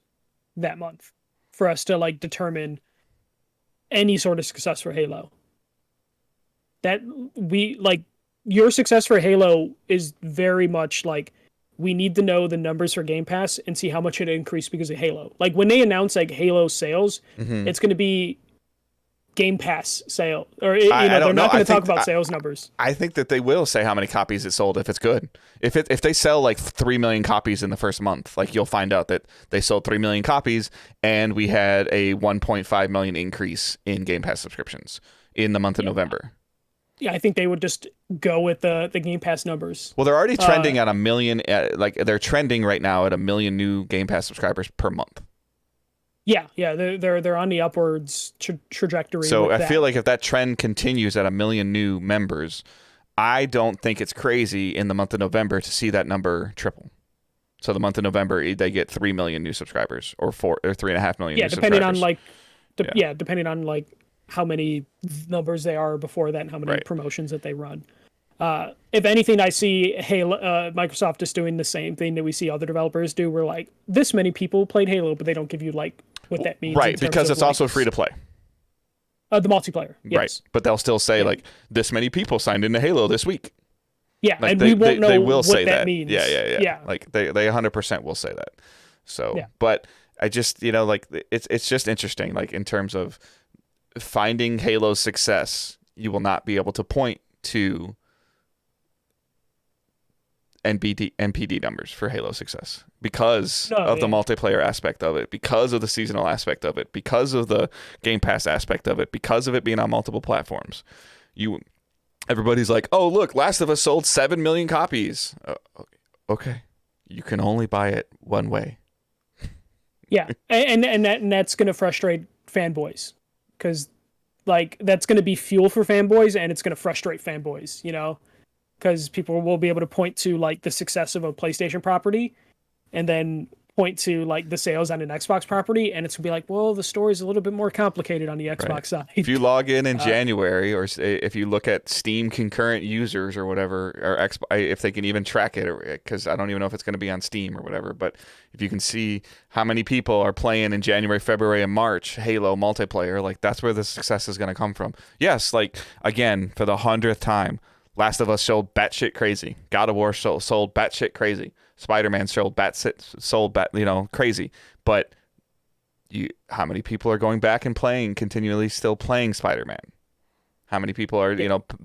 that month for us to like determine any sort of success for Halo. That we like your success for Halo is very much like we need to know the numbers for Game Pass and see how much it increased because of Halo. Like when they announce like Halo sales, it's going to be Game Pass sale, or they're not going to talk about sales numbers. I think that they will say how many copies it sold if it's good. If they sell like 3 million copies in the first month, like you'll find out that they sold 3 million copies and we had a 1.5 million increase in Game Pass subscriptions in the month of November. Yeah, I think they would just go with the Game Pass numbers. Well, they're already trending at a million. Like they're trending right now at 1 million new Game Pass subscribers per month. Yeah, they're on the upwards trajectory. So I feel like if that trend continues at 1 million new members, I don't think it's crazy in the month of November to see that number triple. So the month of November, they get 3 million new subscribers, or 3.5 million. Yeah, depending on like, depending on like how many numbers they are before that and how many promotions that they run. If anything, I see Halo. Microsoft is doing the same thing that we see other developers do. We're like, this many people played Halo, but they don't give you like what that means. Right, because it's also free to play. The multiplayer, yes. Right, but they'll still say like this many people signed into Halo this week. Yeah, like and we won't know will what say that means. Yeah. Like they 100% will say that. So, but I just like it's just interesting. Like in terms of finding Halo's success, you will not be able to point to NPD numbers for Halo success because of the multiplayer aspect of it, because of the seasonal aspect of it, because of the Game Pass aspect of it, because of it being on multiple platforms. Everybody's like, oh, look, Last of Us sold 7 million copies. Okay. You can only buy it one way. Yeah. And that's going to frustrate fanboys because like that's going to be fuel for fanboys and it's going to frustrate fanboys, because people will be able to point to like the success of a PlayStation property and then point to like the sales on an Xbox property, and it's gonna be like, well, the story's a little bit more complicated on the Xbox side. If you log in January, or if you look at Steam concurrent users or whatever, or if they can even track it, because I don't even know if it's going to be on Steam or whatever, but if you can see how many people are playing in January, February, and March Halo multiplayer, like that's where the success is going to come from. Yes, like again, for the 100th time, Last of Us sold batshit crazy. God of War sold batshit crazy. Spider-Man sold crazy. But how many people are going back and continually still playing Spider-Man? How many people are,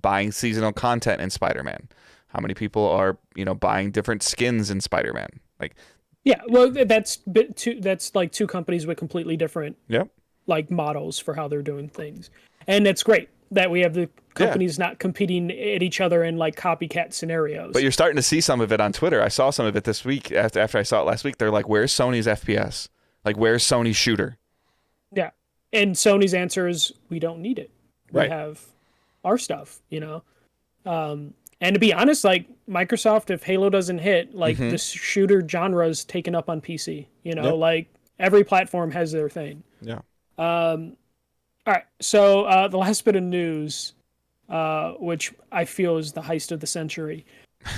buying seasonal content in Spider-Man? How many people are, buying different skins in Spider-Man? Like, yeah, well, that's like two companies with completely different like models for how they're doing things. And it's great that we have the companies not competing at each other in like copycat scenarios. But you're starting to see some of it on Twitter. I saw some of it this week after I saw it last week. They're like, where's Sony's FPS? Like, where's Sony's shooter? Yeah. And Sony's answer is, we don't need it. We have our stuff, And to be honest, like Microsoft, if Halo doesn't hit, like the shooter genre is taken up on PC, like every platform has their thing. Yeah. All right, so the last bit of news, which I feel is the heist of the century,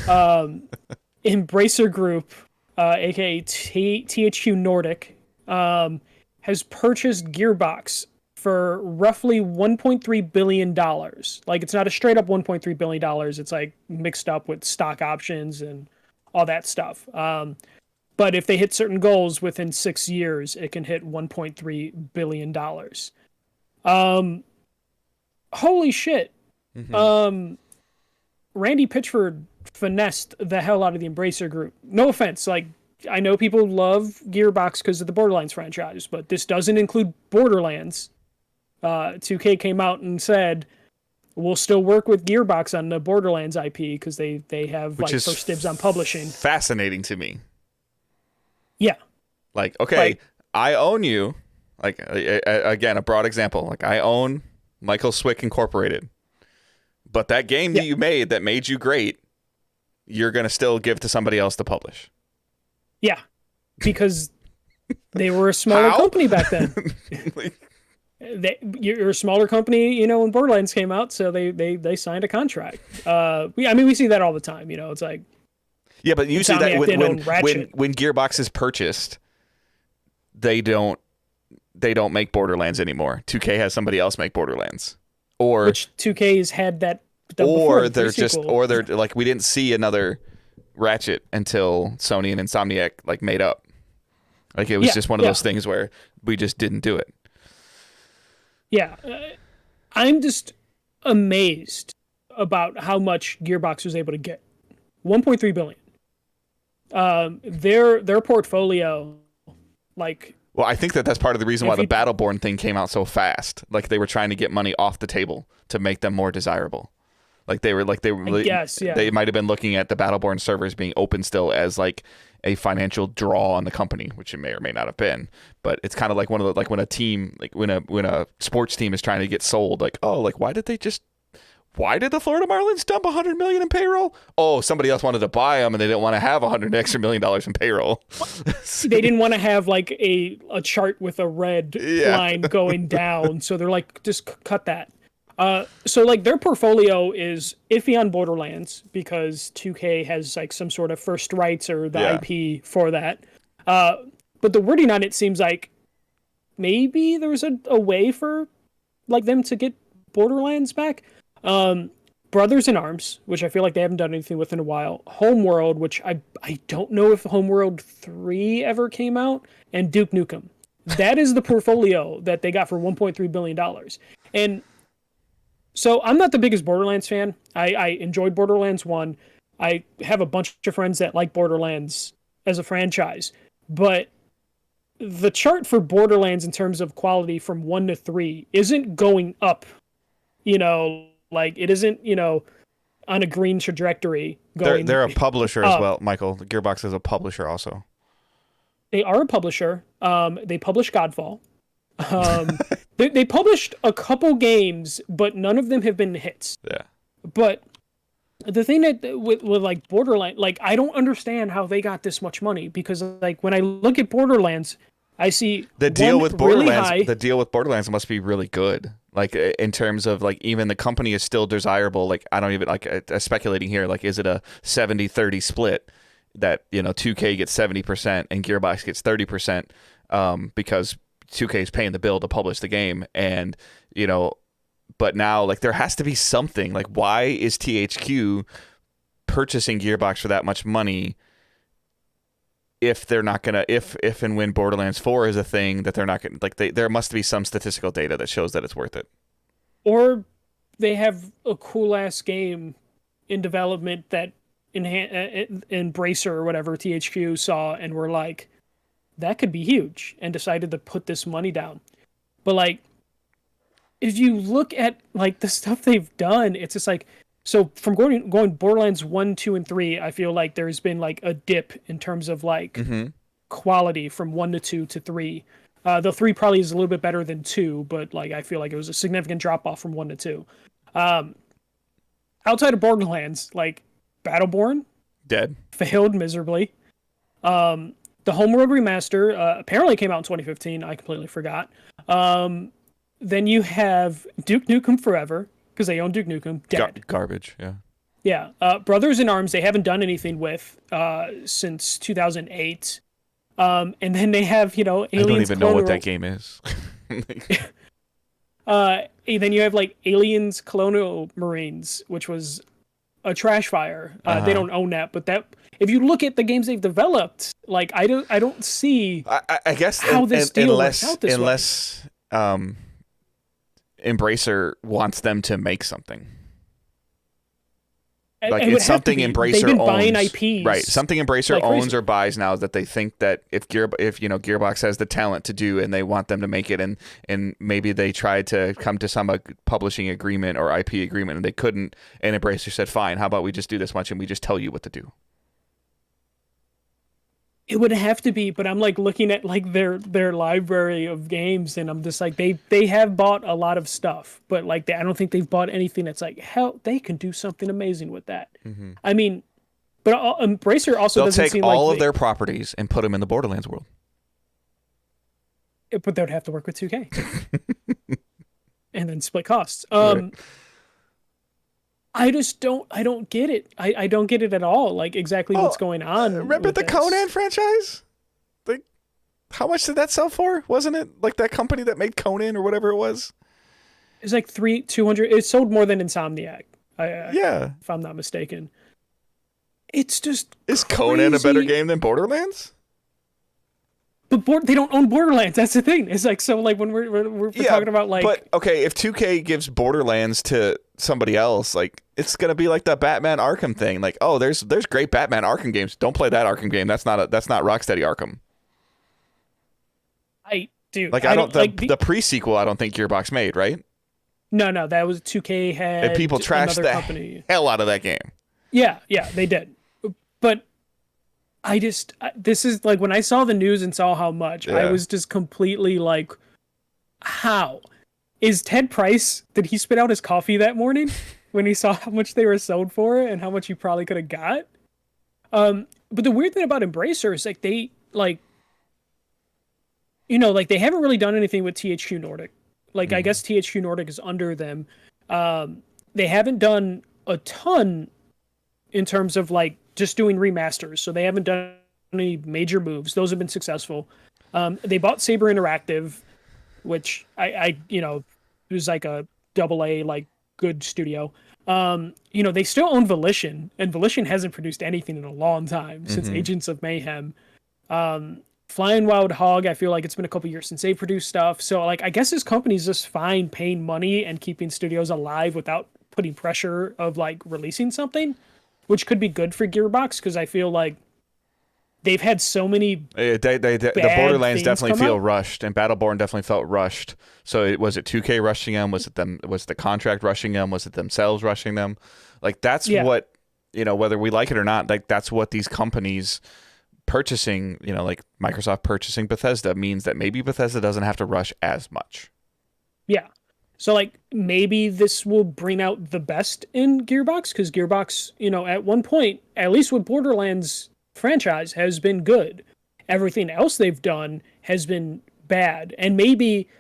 Embracer Group, aka THQ Nordic, has purchased Gearbox for roughly $1.3 billion. Like, it's not a straight up $1.3 billion. It's like mixed up with stock options and all that stuff. But if they hit certain goals within 6 years, it can hit $1.3 billion. Holy shit. Randy Pitchford finessed the hell out of the Embracer Group. No offense, like I know people love Gearbox because of the Borderlands franchise, but this doesn't include Borderlands. 2K came out and said, we'll still work with Gearbox on the Borderlands IP because they have Which like is first dibs on publishing. Fascinating to me. Yeah. Like, okay, Like, I own you. Like, again, a broad example. Like, I own Michael Swick Incorporated. But that game that you made that made you great, you're going to still give to somebody else to publish. Yeah. Because they were a smaller company back then. You're a smaller company, you know, when Borderlands came out, so they signed a contract. We see that all the time, you know. It's like, yeah, but you see that when Gearbox is purchased, they don't make Borderlands anymore. 2K has somebody else make Borderlands, or which 2K's had that. Or they're like, we didn't see another Ratchet until Sony and Insomniac like made up. Like it was just one of those things where we just didn't do it. Yeah, I'm just amazed about how much Gearbox was able to get. 1.3 billion. Their portfolio, like. Well, I think that's part of the reason why the Battleborn thing came out so fast. Like they were trying to get money off the table to make them more desirable. They might have been looking at the Battleborn servers being open still as like a financial draw on the company, which it may or may not have been. But it's kind of like when a team, like when a sports team is trying to get sold, like, oh, like why did the Florida Marlins dump $100 million in payroll? Oh, somebody else wanted to buy them and they didn't want to have $100 extra million in payroll. They didn't want to have like a chart with a red line going down, so they're like, just cut that. So like their portfolio is iffy on Borderlands because 2K has like some sort of first rights or the IP for that. But the wording on it seems like maybe there was a way for like them to get Borderlands back. Brothers in Arms, which I feel like they haven't done anything with in a while. Homeworld, which I don't know if Homeworld 3 ever came out, and Duke Nukem. That is the portfolio that they got for $1.3 billion. And so I'm not the biggest Borderlands fan. I enjoyed Borderlands 1. I have a bunch of friends that like Borderlands as a franchise. But the chart for Borderlands in terms of quality from 1 to 3 isn't going up. You know, like it isn't, you know, on a green trajectory going. They're a publisher as well, Michael. Gearbox is a publisher also. They are a publisher. They publish Godfall. They published a couple games, but none of them have been hits. Yeah. But the thing that with like Borderlands, like I don't understand how they got this much money because like when I look at Borderlands, I see the deal with Borderlands. Really the deal with Borderlands must be really good. Like in terms of like even the company is still desirable. Like I don't even like speculating here. Like is it a 70-30 split that, you know, 2K gets 70% and Gearbox gets 30% because 2K is paying the bill to publish the game, and you know, but now like there has to be something. Like why is THQ purchasing Gearbox for that much money if they're not gonna if and when Borderlands 4 is a thing that they're not gonna like there must be some statistical data that shows that it's worth it. Or they have a cool ass game in development that Embracer or whatever THQ saw and were like, that could be huge, and decided to put this money down. But like, if you look at like the stuff they've done, it's just like, so from going Borderlands 1, 2, and 3, I feel like there's been like a dip in terms of like quality from 1 to 2 to 3. The 3 probably is a little bit better than 2, but like I feel like it was a significant drop off from 1 to 2. Outside of Borderlands, like Battleborn, dead, failed miserably. The Homeworld Remaster apparently came out in 2015. I completely forgot. Then you have Duke Nukem Forever, because they own Duke Nukem. Dead. Garbage, yeah. Yeah. Brothers in Arms, they haven't done anything with since 2008. And then they have, you know, Aliens. I don't even know what that game is. Then you have like Aliens Colonial Marines, which was a trash fire. They don't own that, but that if you look at the games they've developed, like I don't see. I guess how this deal works out this unless Embracer wants them to make something. like it would it's have to something be. Embracer They've been owns. buying IPs, right? Something Embracer like owns crazy. or buys now is that they think that if Gearbox has the talent to do and they want them to make it, and maybe they tried to come to some publishing agreement or IP agreement and they couldn't, and Embracer said, "Fine, how about we just do this much and we just tell you what to do." It would have to be, but I'm like looking at like their library of games, and I'm just like they have bought a lot of stuff, but like I don't think they've bought anything that's like hell. They can do something amazing with that. Mm-hmm. I mean, but Embracer also They'll doesn't take seem all like of their properties and put them in the Borderlands world. but they would have to work with 2K and then split costs. Right. I don't get it. I don't get it at all. Like exactly what's going on. Remember the Conan franchise? Like, how much did that sell for? Wasn't it like that company that made Conan or whatever it was? It's like 200. It sold more than Insomniac. Yeah. If I'm not mistaken. It's just Is crazy. Conan a better game than Borderlands? But they don't own Borderlands. That's the thing. It's like so. Like when we're talking about like. But okay, if 2K gives Borderlands to somebody else, like it's gonna be like the Batman Arkham thing. Like, oh, there's great Batman Arkham games. Don't play that Arkham game. That's not Rocksteady Arkham. Like I don't the pre-sequel. I don't think Gearbox made, right? No, that was 2K had. And people trashed the hell out of that game. Yeah, they did. But this is like when I saw the news and saw how much, I was just completely like, how? Is Ted Price, did he spit out his coffee that morning when he saw how much they were sold for and how much he probably could have got? But the weird thing about Embracer is like they like, like they haven't really done anything with THQ Nordic. Like I guess THQ Nordic is under them. They haven't done a ton in terms of like just doing remasters. So they haven't done any major moves. Those have been successful. They bought Saber Interactive, which I it was like a AA like good studio. They still own Volition, and Volition hasn't produced anything in a long time since Agents of Mayhem. Flying Wild Hog, I feel like it's been a couple years since they produced stuff. So like I guess this company's just fine paying money and keeping studios alive without putting pressure of like releasing something, which could be good for Gearbox because I feel like they've had so many. The Borderlands definitely feel rushed, and Battleborn definitely felt rushed. So was it 2K rushing them? Was it them? Was the contract rushing them? Was it themselves rushing them? Like that's what whether we like it or not. Like that's what these companies purchasing, like Microsoft purchasing Bethesda means that maybe Bethesda doesn't have to rush as much. Yeah. So like maybe this will bring out the best in Gearbox because Gearbox, at one point, at least with Borderlands franchise has been good. Everything else they've done has been bad. And maybe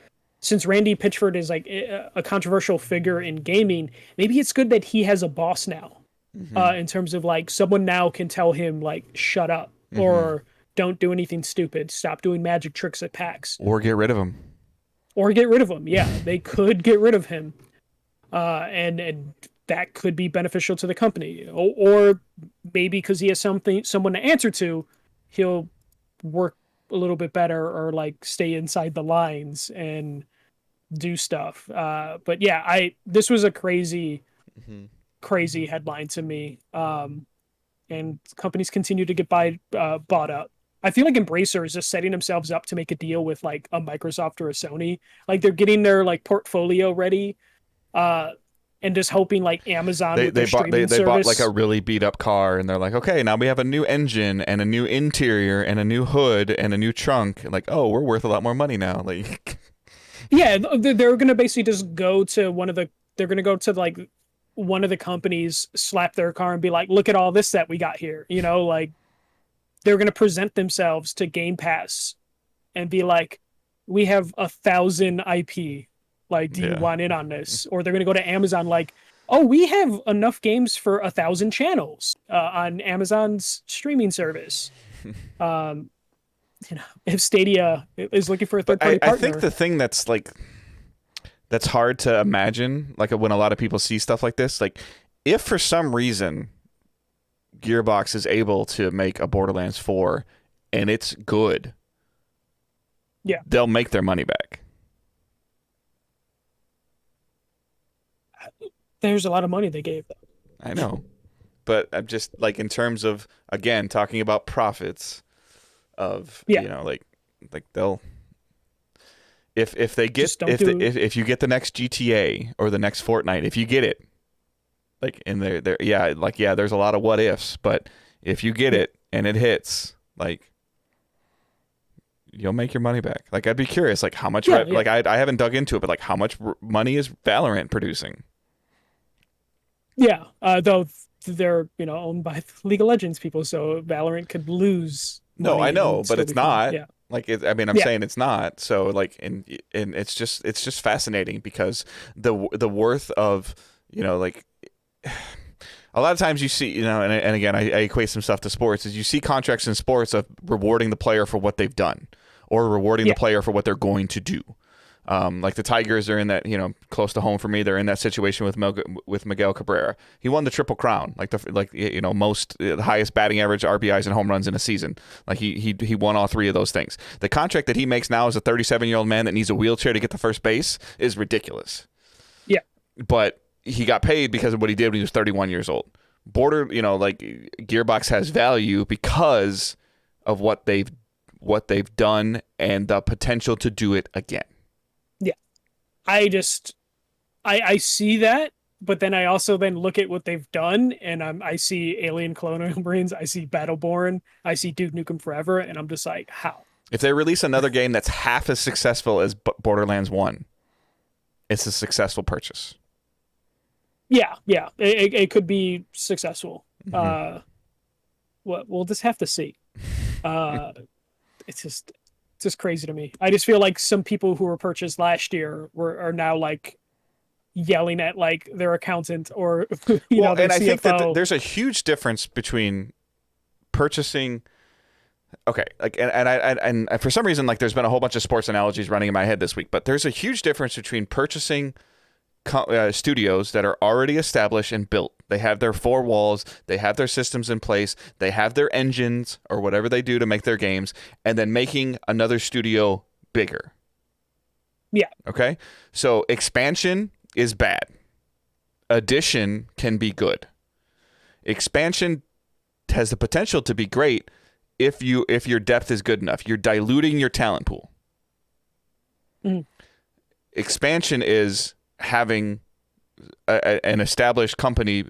since Randy Pitchford is like a controversial figure in gaming, maybe it's good that he has a boss now. In terms of like someone now can tell him like shut up or don't do anything stupid, stop doing magic tricks at PAX. Or get rid of him. Yeah, they could get rid of him. And that could be beneficial to the company. Or maybe because he has someone to answer to, he'll work a little bit better or like stay inside the lines and do stuff. But yeah, this was a crazy headline to me. And companies continue to get bought up. I feel like Embracer is just setting themselves up to make a deal with like a Microsoft or a Sony. Like they're getting their like portfolio ready, and just hoping like Amazon with their streaming service. They bought like a really beat up car, and they're like, okay, now we have a new engine and a new interior and a new hood and a new trunk. And like, oh, we're worth a lot more money now. Like, yeah, they're gonna basically just go to one of the companies, slap their car and be like, look at all this that we got here. Like they're going to present themselves to Game Pass and be like, we have 1,000 IP. Like, do you want in on this? Or they're going to go to Amazon like, oh, we have enough games for 1,000 channels on Amazon's streaming service. If Stadia is looking for a third-party partner. I think the thing that's like, that's hard to imagine, like when a lot of people see stuff like this, like if for some reason Gearbox is able to make a Borderlands 4 and it's good, they'll make their money back. There's a lot of money they gave them. I know. but I'm just like in terms of again talking about profits of Yeah. you know like they'll if they get Just don't if you get the next GTA or the next Fortnite, if you get it, like in there yeah there's a lot of what ifs, but if you get it and it hits, like you'll make your money back. Like I'd be curious, like how much like I haven't dug into it, but like how much money is Valorant producing? Yeah, though they're owned by League of Legends people, so Valorant could lose No, I money know, and but still it's be fine. not. Yeah, Like I mean, I'm yeah, saying it's not. So like, and it's just fascinating because the worth of like a lot of times you see and again I equate some stuff to sports is you see contracts in sports of rewarding the player for what they've done or rewarding the player for what they're going to do. Like the Tigers are in that, close to home for me. They're in that situation with Miguel Cabrera. He won the Triple Crown, like the highest batting average, RBIs, and home runs in a season. Like he won all three of those things. The contract that he makes now as a 37-year-old man that needs a wheelchair to get to first base is ridiculous. yeah, But he got paid because of what he did when he was 31 years old. Like Gearbox has value because of what they've done and the potential to do it again. I see that, but then I also then look at what they've done, and I see Alien Colonial Marines, I see Battleborn, I see Duke Nukem Forever, and I'm just like, how? If they release another game that's half as successful as Borderlands 1, it's a successful purchase. Yeah, it could be successful. Mm-hmm. We'll just have to see. It's just crazy to me. I just feel like some people who were purchased last year are now like yelling at like their accountant or their and I CFO. think that there's a huge difference between purchasing. Okay, like and for some reason, like there's been a whole bunch of sports analogies running in my head this week, but there's a huge difference between purchasing studios that are already established and built. They have their four walls, they have their systems in place, they have their engines or whatever they do to make their games, and then making another studio bigger. Yeah. Okay? So expansion is bad. Addition can be good. Expansion has the potential to be great if your depth is good enough. You're diluting your talent pool. Mm. Expansion is having an established company,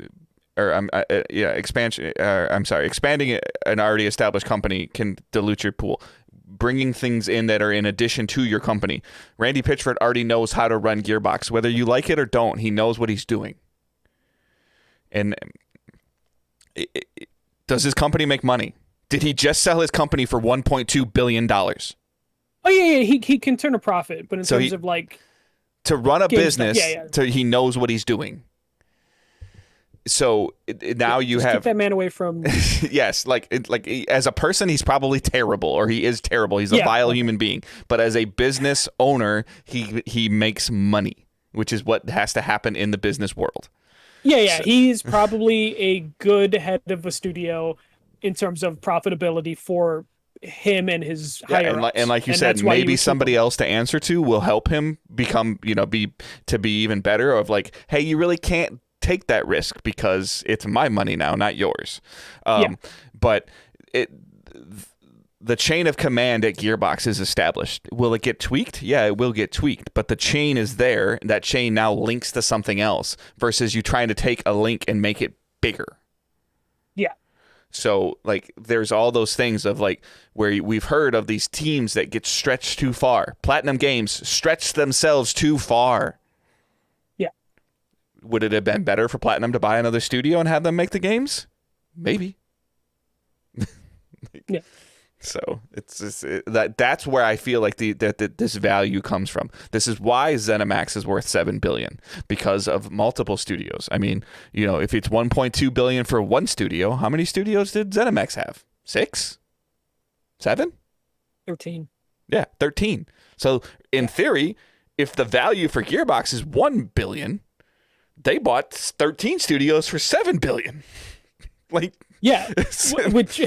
or expansion. Expanding an already established company can dilute your pool. Bringing things in that are in addition to your company. Randy Pitchford already knows how to run Gearbox, whether you like it or don't. He knows what he's doing. And does his company make money? Did he just sell his company for $1.2 billion? Oh yeah, he can turn a profit, but in terms of like to run a business, stuff, he knows what he's doing. So now you have keep that man away from. Yes, like as a person, he's probably terrible, or he is terrible. He's a vile human being. But as a business owner, he makes money, which is what has to happen in the business world. Yeah, he's probably a good head of a studio in terms of profitability for him and his higher ups. And like you said, maybe somebody else to answer to will help him become, be even better. Of like, hey, you really can't take that risk because it's my money now, not yours. But the chain of command at Gearbox is established. Will it get tweaked? Yeah, it will get tweaked, but the chain is there. That chain now links to something else versus you trying to take a link and make it bigger. Yeah. So like there's all those things of like where we've heard of these teams that get stretched too far. Platinum Games stretched themselves too far. Yeah. Would it have been better for Platinum to buy another studio and have them make the games? Maybe. Yeah. So it's just, that's where I feel like this value comes from. This is why ZeniMax is worth $7 billion, because of multiple studios. I mean, if it's $1.2 billion for one studio, how many studios did ZeniMax have? 6? 7? 13. Yeah, 13. So in theory, if the value for Gearbox is $1 billion, they bought 13 studios for $7 billion. Like, yeah, which.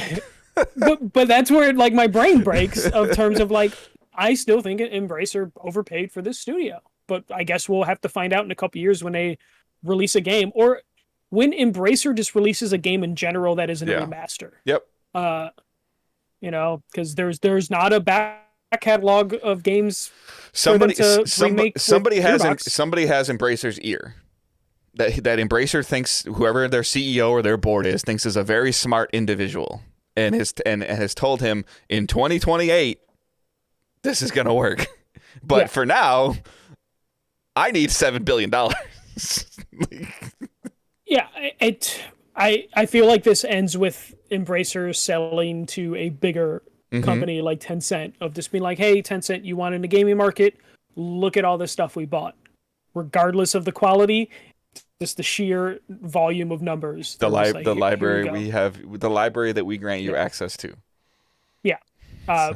But that's where like my brain breaks of terms of like I still think Embracer overpaid for this studio, but I guess we'll have to find out in a couple years when they release a game, or when Embracer just releases a game in general that isn't a Yeah. remaster. Yep. Uh, because there's not a back catalog of games for them to remake. Somebody has Gearbox. somebody has Embracer's ear. That Embracer thinks whoever their CEO or their board thinks is a very smart individual, and has told him in 2028 this is gonna work. But for now, I need $7 billion. Yeah, I feel like this ends with Embracer selling to a bigger company like Tencent, of just being like, hey, Tencent, you want in the gaming market? Look at all this stuff we bought. Regardless of the quality, just the sheer volume of numbers. The like, library we have, the library that we grant you access to. Yeah,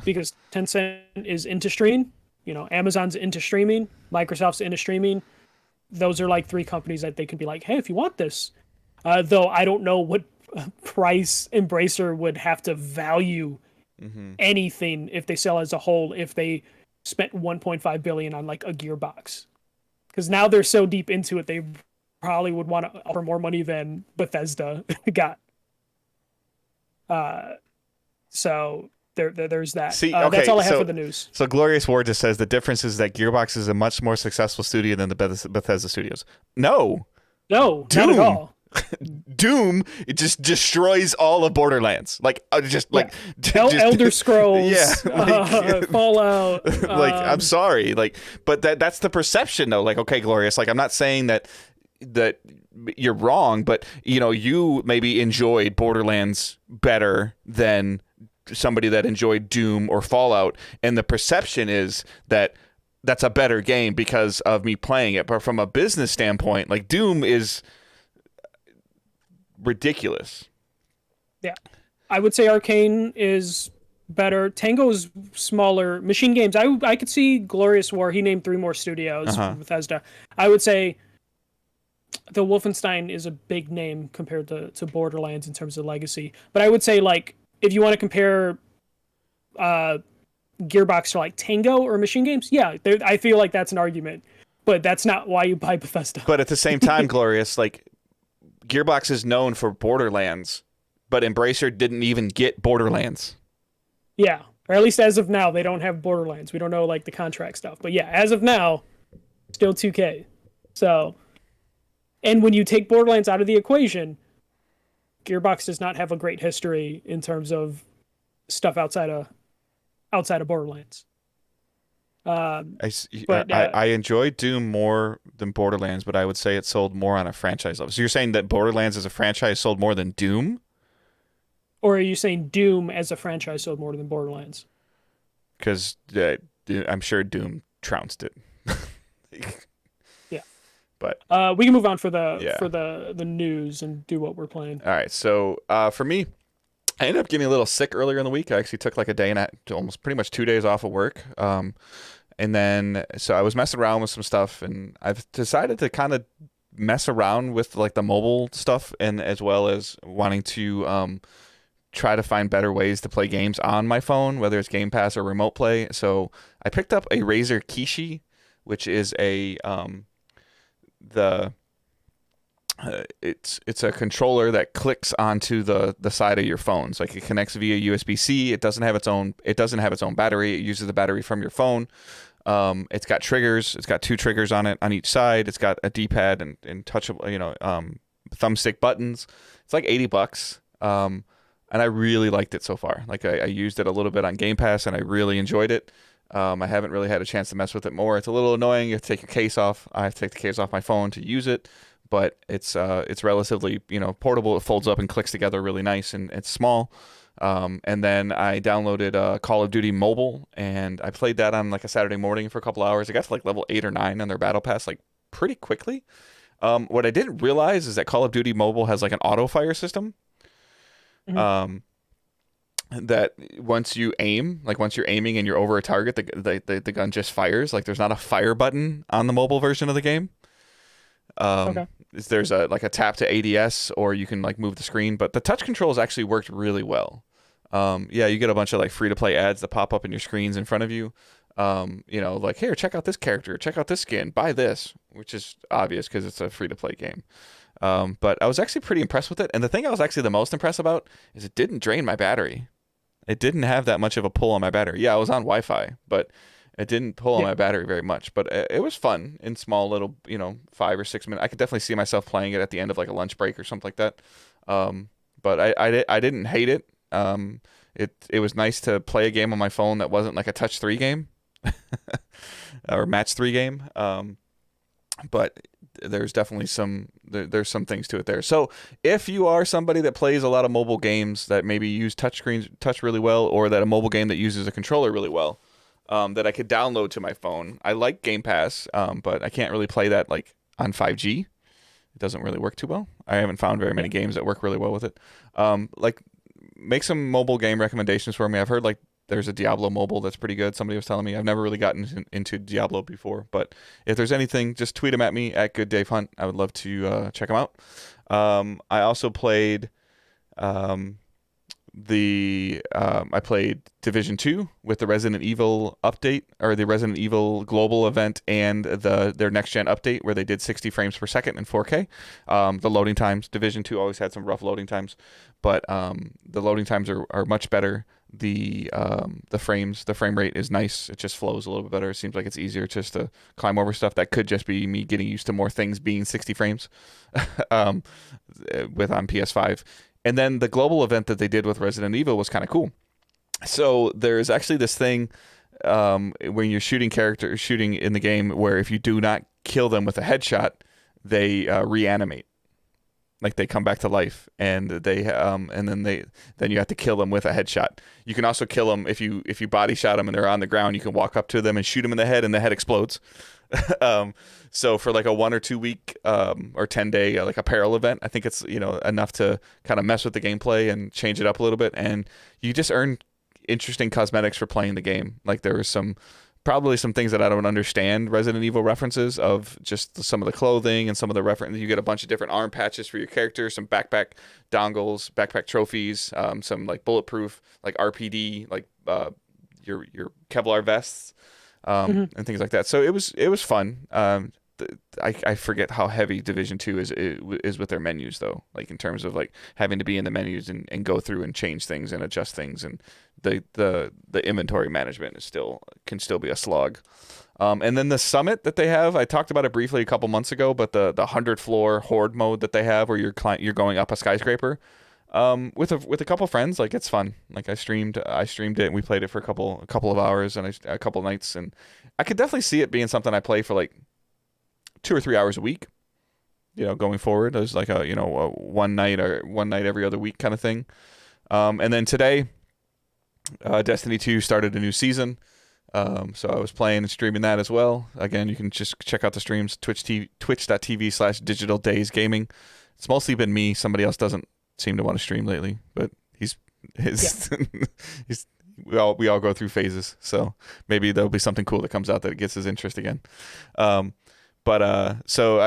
because Tencent is into streaming. Amazon's into streaming. Microsoft's into streaming. Those are like three companies that they can be like, hey, if you want this. Though I don't know what price Embracer would have to value anything if they sell as a whole, if they spent 1.5 billion on like a Gearbox. Because now they're so deep into it, they probably would want to offer more money than Bethesda got. So there's that. See, okay, that's all I have for the news. So Glorious War just says the difference is that Gearbox is a much more successful studio than the Bethesda studios. No, not at all. Doom, it just destroys all of Borderlands. Elder Scrolls, Fallout. I'm sorry, but that's the perception though. Like, okay, Glorious, I'm not saying that you're wrong, but you maybe enjoyed Borderlands better than somebody that enjoyed Doom or Fallout, and the perception is that that's a better game because of me playing it. But from a business standpoint, like, Doom is ridiculous. Yeah, I would say Arcane is better. Tango's smaller. Machine Games, I could see Glorious War. He named 3 more studios from Bethesda. I would say the Wolfenstein is a big name compared to Borderlands in terms of legacy. But I would say, like, if you want to compare Gearbox to like Tango or Machine Games, yeah, I feel like that's an argument. But that's not why you buy Bethesda. But at the same time, Glorious, like, Gearbox is known for Borderlands, but Embracer didn't even get Borderlands. Yeah, or at least as of now, they don't have Borderlands. We don't know like the contract stuff, but yeah, as of now, still 2K. So, and when you take Borderlands out of the equation, Gearbox does not have a great history in terms of stuff outside of Borderlands. I enjoyed Doom more than Borderlands, but I would say it sold more on a franchise level. So you're saying that Borderlands as a franchise sold more than Doom? Or are you saying Doom as a franchise sold more than Borderlands? Because I'm sure Doom trounced it. Yeah. But we can move on for the news and do what we're playing. All right. So for me, I ended up getting a little sick earlier in the week. I actually took like a day and almost pretty much 2 days off of work. And then, so I was messing around with some stuff, and I've decided to kind of mess around with like the mobile stuff, and as well as wanting to try to find better ways to play games on my phone, whether it's Game Pass or Remote Play. So I picked up a Razer Kishi, which is it's a controller that clicks onto the side of your phone. So like, it connects via USB-C. It doesn't have its own battery. It uses the battery from your phone. It's got triggers. It's got 2 triggers on it on each side. It's got a D-pad and touchable, thumbstick buttons. It's like $80. And I really liked it so far. Like, I used it a little bit on Game Pass, and I really enjoyed it. I haven't really had a chance to mess with it more. It's a little annoying. You have to take your case off. I have to take the case off my phone to use it. But it's relatively portable. It folds up and clicks together really nice, and it's small. And then I downloaded Call of Duty Mobile, and I played that on like a Saturday morning for a couple hours. I got to like level 8 or 9 on their Battle Pass like pretty quickly. What I didn't realize is that Call of Duty Mobile has like an auto fire system. Mm-hmm. That once you're aiming and you're over a target, the gun just fires. Like, there's not a fire button on the mobile version of the game. Okay. There's a tap to ADS, or you can like move the screen, but the touch controls actually worked really well. You get a bunch of like free to play ads that pop up in your screens in front of you. Like, here, check out this character, check out this skin, buy this, which is obvious because it's a free to play game. But I was actually pretty impressed with it. And the thing I was actually the most impressed about is it didn't drain my battery. It didn't have that much of a pull on my battery. Yeah, I was on Wi-Fi, but it didn't pull on Yeah. my battery very much. But it was fun in small little, 5 or 6 minutes. I could definitely see myself playing it at the end of like a lunch break or something like that. But I didn't hate it. It was nice to play a game on my phone that wasn't like a touch 3 game or match 3 game. But there's definitely there's some things to it there. So if you are somebody that plays a lot of mobile games that maybe use touch really well, or that a mobile game that uses a controller really well, that I could download to my phone. I like Game Pass, but I can't really play that like on 5G. It doesn't really work too well. I haven't found very many games that work really well with it. Like make some mobile game recommendations for me. I've heard like there's a Diablo mobile that's pretty good. Somebody was telling me. I've never really gotten into Diablo before, but if there's anything, just tweet them at me at Good Dave Hunt. I would love to check them out. I also played I played Division 2 with the Resident Evil update, or the Resident Evil global event, and their next gen update where they did 60 frames per second in 4K. The loading times, Division 2 always had some rough loading times, but the loading times are much better. The frame rate is nice. It just flows a little bit better. It seems like it's easier just to climb over stuff. That could just be me getting used to more things being 60 frames on PS5. And then the global event that they did with Resident Evil was kind of cool. So there's actually this thing when you're shooting in the game, where if you do not kill them with a headshot, they reanimate. Like they come back to life, and then you have to kill them with a headshot. You can also kill them if you body shot them and they're on the ground. You can walk up to them and shoot them in the head, and the head explodes. So for like a 1 or 2 week or 10-day like apparel event, I think it's enough to kind of mess with the gameplay and change it up a little bit, and you just earn interesting cosmetics for playing the game. Like there was probably some things that I don't understand Resident Evil references of, just some of the clothing and some of the reference. You get a bunch of different arm patches for your character, some backpack dongles, backpack trophies, some like bulletproof, like RPD, like your Kevlar vests, and things like that. So it was fun. I forget how heavy Division 2 is with their menus though, like in terms of like having to be in the menus and go through and change things and adjust things, and the inventory management can still be a slog. And then the summit that they have, I talked about it briefly a couple months ago, but the 100 floor horde mode that they have, where you're going up a skyscraper, with a couple friends, like it's fun. Like I streamed it, and we played it for a couple of hours and a couple of nights, and I could definitely see it being something I play for like 2 or 3 hours a week, going forward. There's like a one night every other week kind of thing. And then today, Destiny 2 started a new season. So I was playing and streaming that as well. Again, you can just check out the streams, twitch.tv/digitaldayzgaming. It's mostly been me. Somebody else doesn't seem to want to stream lately, but we all go through phases. So maybe there'll be something cool that comes out that gets his interest again. So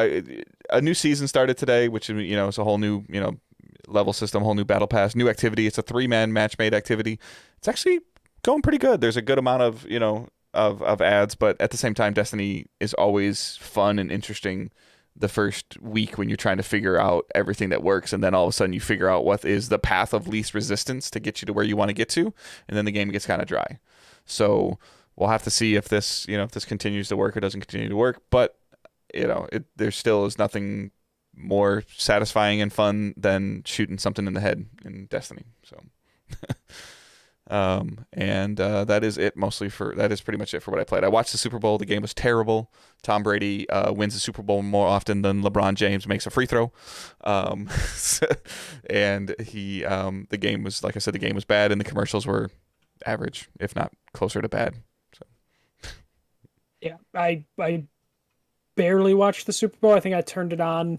a new season started today, which is it's a whole new level system, whole new battle pass, new activity. It's a 3-man match made activity. It's actually going pretty good. There's a good amount of of ads, but at the same time, Destiny is always fun and interesting the first week when you're trying to figure out everything that works, and then all of a sudden you figure out what is the path of least resistance to get you to where you want to get to, and then the game gets kind of dry. So we'll have to see if this continues to work or doesn't continue to work, but there still is nothing more satisfying and fun than shooting something in the head in Destiny. So, that is pretty much it for what I played. I watched the Super Bowl. The game was terrible. Tom Brady wins the Super Bowl more often than LeBron James makes a free throw. And the game was, like I said, the game was bad, and the commercials were average, if not closer to bad. So. Yeah, I barely watched the Super Bowl. I think I turned it on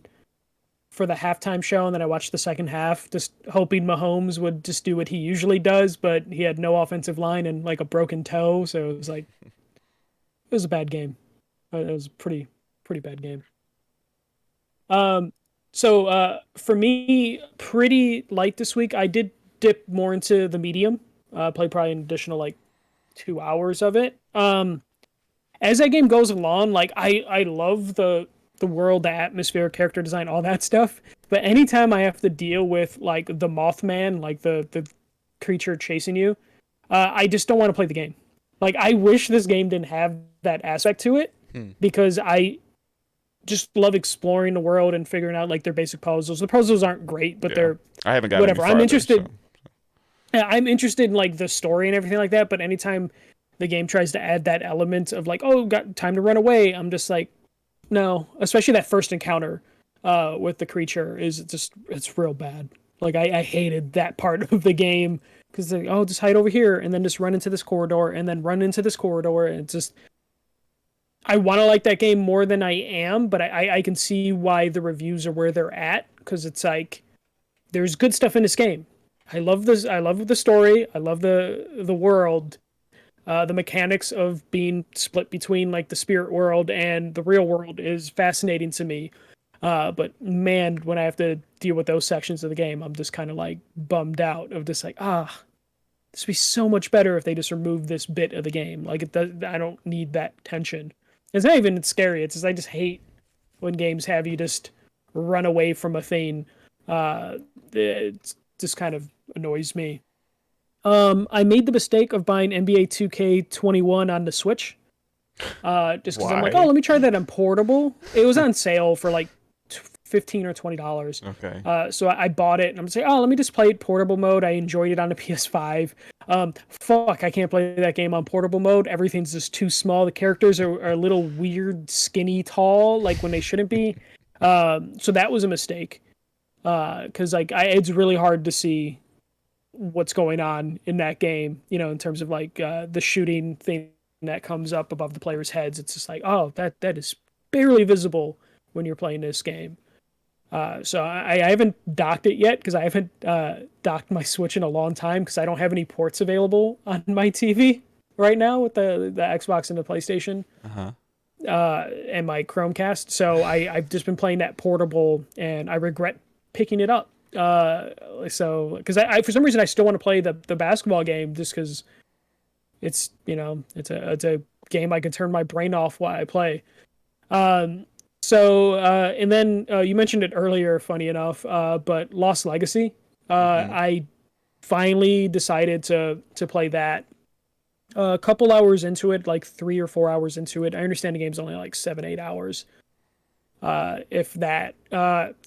for the halftime show, and then I watched the second half, just hoping Mahomes would just do what he usually does, but he had no offensive line and like a broken toe, so it was like, it was a bad game. It was a pretty bad game. So for me, pretty light this week. I did dip more into the medium. Played probably an additional like 2 hours of it. As that game goes along, like I love the the world, the atmosphere, character design, all that stuff. But anytime I have to deal with like the Mothman, like the creature chasing you, I just don't want to play the game. Like I wish this game didn't have that aspect to it because I just love exploring the world and figuring out like their basic puzzles. The puzzles aren't great, but they're I haven't got whatever. Any farther, I'm interested. So. Yeah, I'm interested in like the story and everything like that. But anytime the game tries to add that element of like, oh, got time to run away, I'm just like, no. Especially that first encounter with the creature is just it's real bad. Like I hated that part of the game because like, oh, just hide over here and then just run into this corridor and then run into this corridor and it's just. I want to like that game more than I am, but I can see why the reviews are where they're at because it's like there's good stuff in this game. I love this. I love the story. I love the world. The mechanics of being split between like the spirit world and the real world is fascinating to me. But man, when I have to deal with those sections of the game, I'm just kind of like bummed out of just like, this would be so much better if they just removed this bit of the game. Like it does, I don't need that tension. It's not even scary. It's just I just hate when games have you just run away from a thing. It just kind of annoys me. I made the mistake of buying NBA 2K21 on the Switch. Just because I'm like, oh, let me try that on portable. It was on sale for like $15 or $20. Okay. So I bought it and I'm saying, oh, let me just play it portable mode. I enjoyed it on the PS5. Fuck, I can't play that game on portable mode. Everything's just too small. The characters are a little weird, skinny, tall, like when they shouldn't be. So that was a mistake. Because like it's really hard to see what's going on in that game. You know, in terms of like the shooting thing that comes up above the players' heads. It's just like, oh, that is barely visible when you're playing this game. So I haven't docked it yet because I haven't docked my Switch in a long time because I don't have any ports available on my TV right now with the Xbox and the PlayStation and my Chromecast. So I've just been playing that portable and I regret picking it up. So because I for some reason I still want to play the basketball game just because it's it's a game I can turn my brain off while I play. So, and then you mentioned it earlier, funny enough, but Lost Legacy. I finally decided to play that. A couple hours into it, like 3 or 4 hours into it. I understand the game's only like 7-8 hours, if that.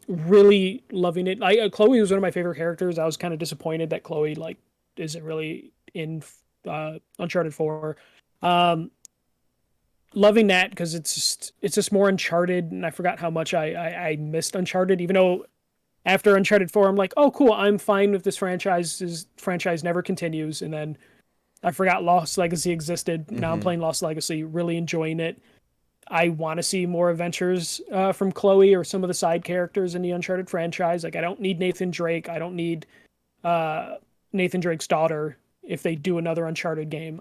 Really loving it. Chloe was one of my favorite characters. I was kind of disappointed that Chloe like isn't really in Uncharted 4. Loving that because it's just more Uncharted, and I forgot how much I missed Uncharted. Even though after Uncharted 4, I'm like, oh cool, I'm fine with this franchise. This franchise never continues, and then I forgot Lost Legacy existed. Now I'm playing Lost Legacy, really enjoying it. I want to see more adventures from Chloe or some of the side characters in the Uncharted franchise. Like I don't need Nathan Drake. I don't need Nathan Drake's daughter if they do another Uncharted game.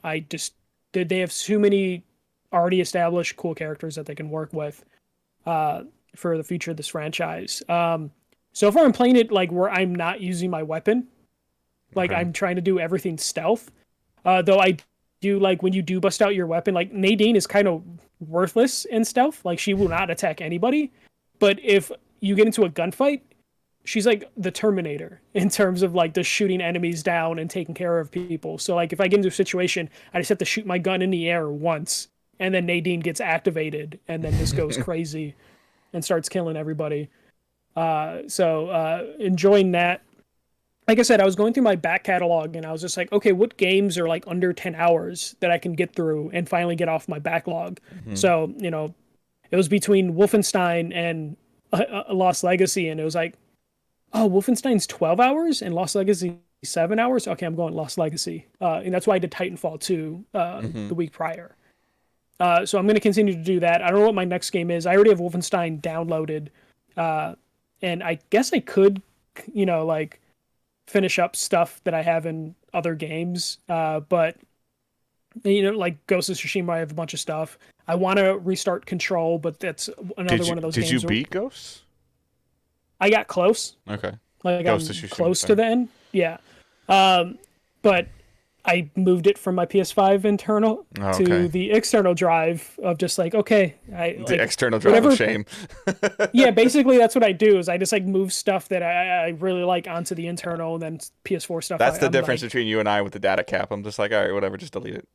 They have too many already established cool characters that they can work with for the future of this franchise. So far I'm playing it like where I'm not using my weapon. Like I'm trying to do everything stealth. Though I do like when you do bust out your weapon, like Nadine is kind of worthless in stealth. Like she will not attack anybody. But if you get into a gunfight, she's like the Terminator in terms of like just shooting enemies down and taking care of people. So like if I get into a situation, I just have to shoot my gun in the air once. And then Nadine gets activated and then just goes crazy and starts killing everybody. So enjoying that. Like I said, I was going through my back catalog and I was just like, okay, what games are like under 10 hours that I can get through and finally get off my backlog? So, it was between Wolfenstein and Lost Legacy. And it was like, oh, Wolfenstein's 12 hours and Lost Legacy 7 hours? Okay, I'm going Lost Legacy. And that's why I did Titanfall 2 the week prior. So I'm going to continue to do that. I don't know what my next game is. I already have Wolfenstein downloaded. And I guess I could, like finish up stuff that I have in other games. But, like Ghost of Tsushima, I have a bunch of stuff. I want to restart Control, but that's another one of those games. Did you beat Ghost? I got close. Okay. Like Ghost I'm close to the end. Yeah. But I moved it from my PS5 internal to the external drive of just like, okay, the external drive of shame. Yeah, basically that's what I do is I just like move stuff that I really like onto the internal, and then PS4 stuff. That's the difference between you and I with the data cap. I'm just like, all right, whatever, just delete it.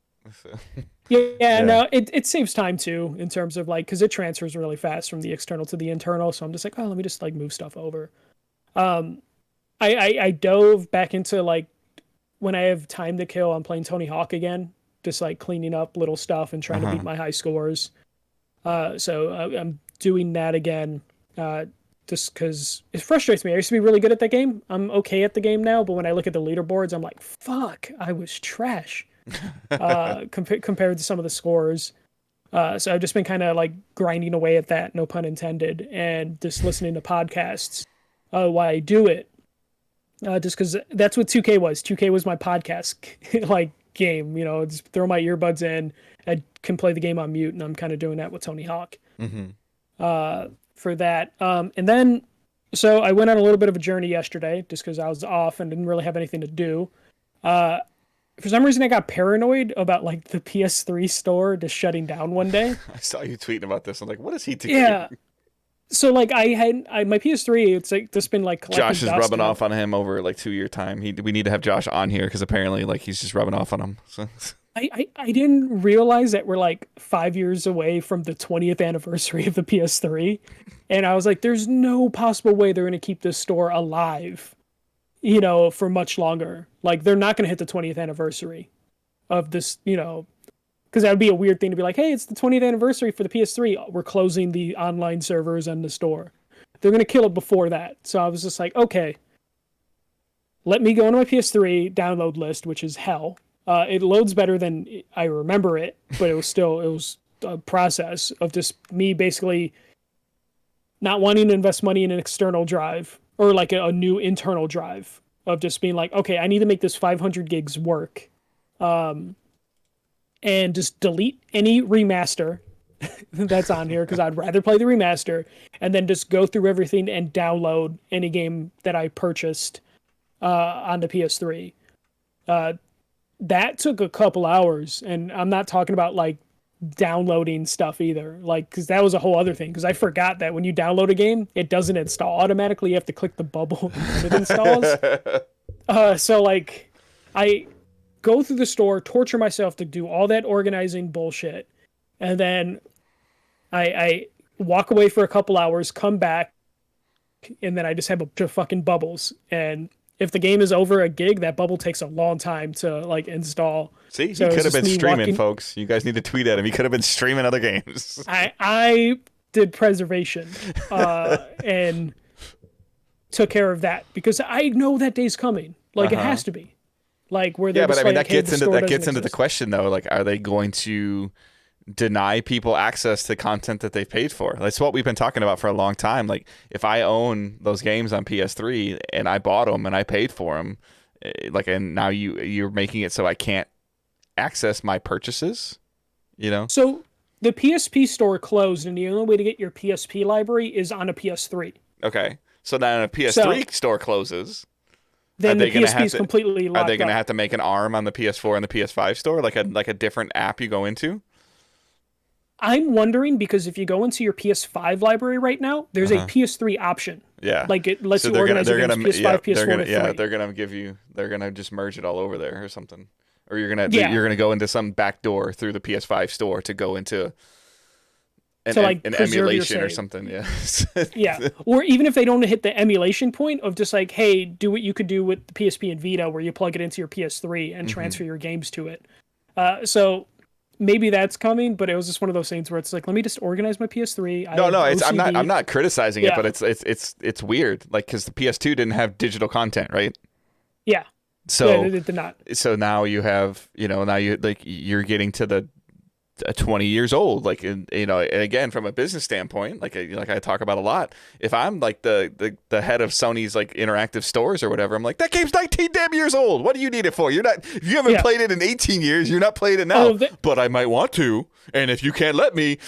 Yeah, no, it saves time too in terms of like, because it transfers really fast from the external to the internal. So I'm just like, oh, let me just like move stuff over. I dove back into like, when I have time to kill, I'm playing Tony Hawk again, just like cleaning up little stuff and trying to beat my high scores. So I'm doing that again, just because it frustrates me. I used to be really good at that game. I'm okay at the game now, but when I look at the leaderboards, I'm like, fuck, I was trash compared to some of the scores. So I've just been kind of like grinding away at that, no pun intended, and just listening to podcasts while I do it. Just because that's what 2K was. 2K was my podcast like game. You know, just throw my earbuds in. I can play the game on mute, and I'm kind of doing that with Tony Hawk for that. And then, so I went on a little bit of a journey yesterday, just because I was off and didn't really have anything to do. For some reason, I got paranoid about like the PS3 store just shutting down one day. I saw you tweeting about this. I'm like, what is he doing? Yeah. So like my PS3, it's like just been like Josh is rubbing off on him over like 2-year time. We need to have Josh on here because apparently like he's just rubbing off on him. So. I didn't realize that we're like 5 years away from the 20th anniversary of the PS3, and I was like, there's no possible way they're gonna keep this store alive, you know, for much longer. Like they're not gonna hit the 20th anniversary of this, you know. Because that would be a weird thing to be like, hey, it's the 20th anniversary for the PS3. We're closing the online servers and the store. They're going to kill it before that. So I was just like, okay, let me go into my PS3 download list, which is hell. It loads better than I remember it, but it was a process of just me basically not wanting to invest money in an external drive or like a new internal drive of just being like, okay, I need to make this 500 gigs work. And just delete any remaster that's on here because I'd rather play the remaster, and then just go through everything and download any game that I purchased on the PS3. That took a couple hours, and I'm not talking about like downloading stuff either, like because that was a whole other thing, because I forgot that when you download a game, it doesn't install automatically. You have to click the bubble and it installs. So like I go through the store, torture myself to do all that organizing bullshit, and then I walk away for a couple hours, come back, and then I just have a bunch of fucking bubbles. And if the game is over a gig, that bubble takes a long time to like install. See, so he could have been streaming, folks. You guys need to tweet at him. He could have been streaming other games. I did preservation and took care of that because I know that day's coming. Like it has to be. Like where but I mean that gets into the question though. Like, are they going to deny people access to content that they've paid for? That's what we've been talking about for a long time. Like, if I own those games on PS3 and I bought them and I paid for them, like, and now you're making it so I can't access my purchases, you know? So the PSP store closed, and the only way to get your PSP library is on a PS3. Okay, so now a PS3 store closes. Then the PSP is completely locked up. Are they going to have to make an ARM on the PS4 and the PS5 store, like a different app you go into? I'm wondering, because if you go into your PS5 library right now, there's a PS3 option. Yeah, like it lets you organize against PS5, PS4, they're gonna just merge it all over there or something, or you're gonna go into some back door through the PS5 store to go into an emulation or something. Yeah. Yeah. Or even if they don't hit the emulation point of just like, hey, do what you could do with the PSP and Vita, where you plug it into your PS3 and transfer your games to it. So maybe that's coming, but it was just one of those things where it's like, let me just organize my PS3. I'm not criticizing it, but it's weird. Like, because the PS2 didn't have digital content, right? Yeah. So it did not. So now you have, you're getting to the 20 years old, like, and again, from a business standpoint, like I talk about a lot, if I'm like the head of Sony's like interactive stores or whatever, I'm like, that game's 19 damn years old. What do you need it for? If you haven't played it in 18 years, you're not playing it now. But I might want to, and if you can't let me.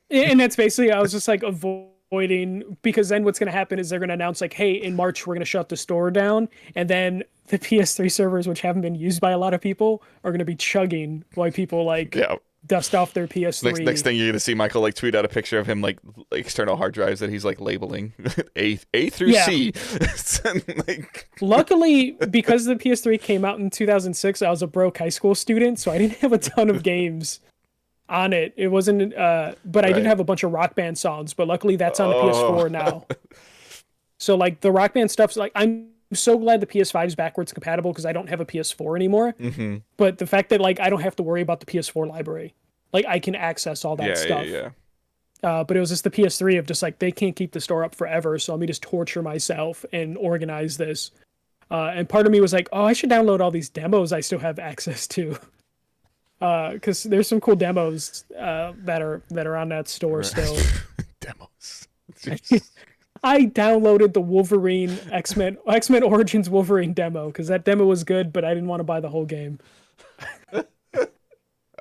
And that's basically, I was just like, avoid avoiding, because then what's going to happen is they're going to announce like, hey, in March we're going to shut the store down, and then the PS3 servers, which haven't been used by a lot of people, are going to be chugging while people like Yeah. dust off their PS3. Next thing you're gonna see Michael like tweet out a picture of him like external hard drives that he's like labeling A through C. Like... Luckily, because the PS3 came out in 2006, I was a broke high school student, so I didn't have a ton of games on it. It wasn't, but I did have a bunch of Rock Band songs. But luckily, that's on the PS4 now. So like the Rock Band stuff's like, I'm so glad the PS5 is backwards compatible because I don't have a PS4 anymore. Mm-hmm. But the fact that like I don't have to worry about the PS4 library, like I can access all that stuff. Yeah. But it was just the PS3 of just like they can't keep the store up forever, so let me just torture myself and organize this. And part of me was like, oh, I should download all these demos I still have access to, because there's some cool demos that are on that store still. Demos. I downloaded the Wolverine X-Men Origins Wolverine demo because that demo was good, but I didn't want to buy the whole game. All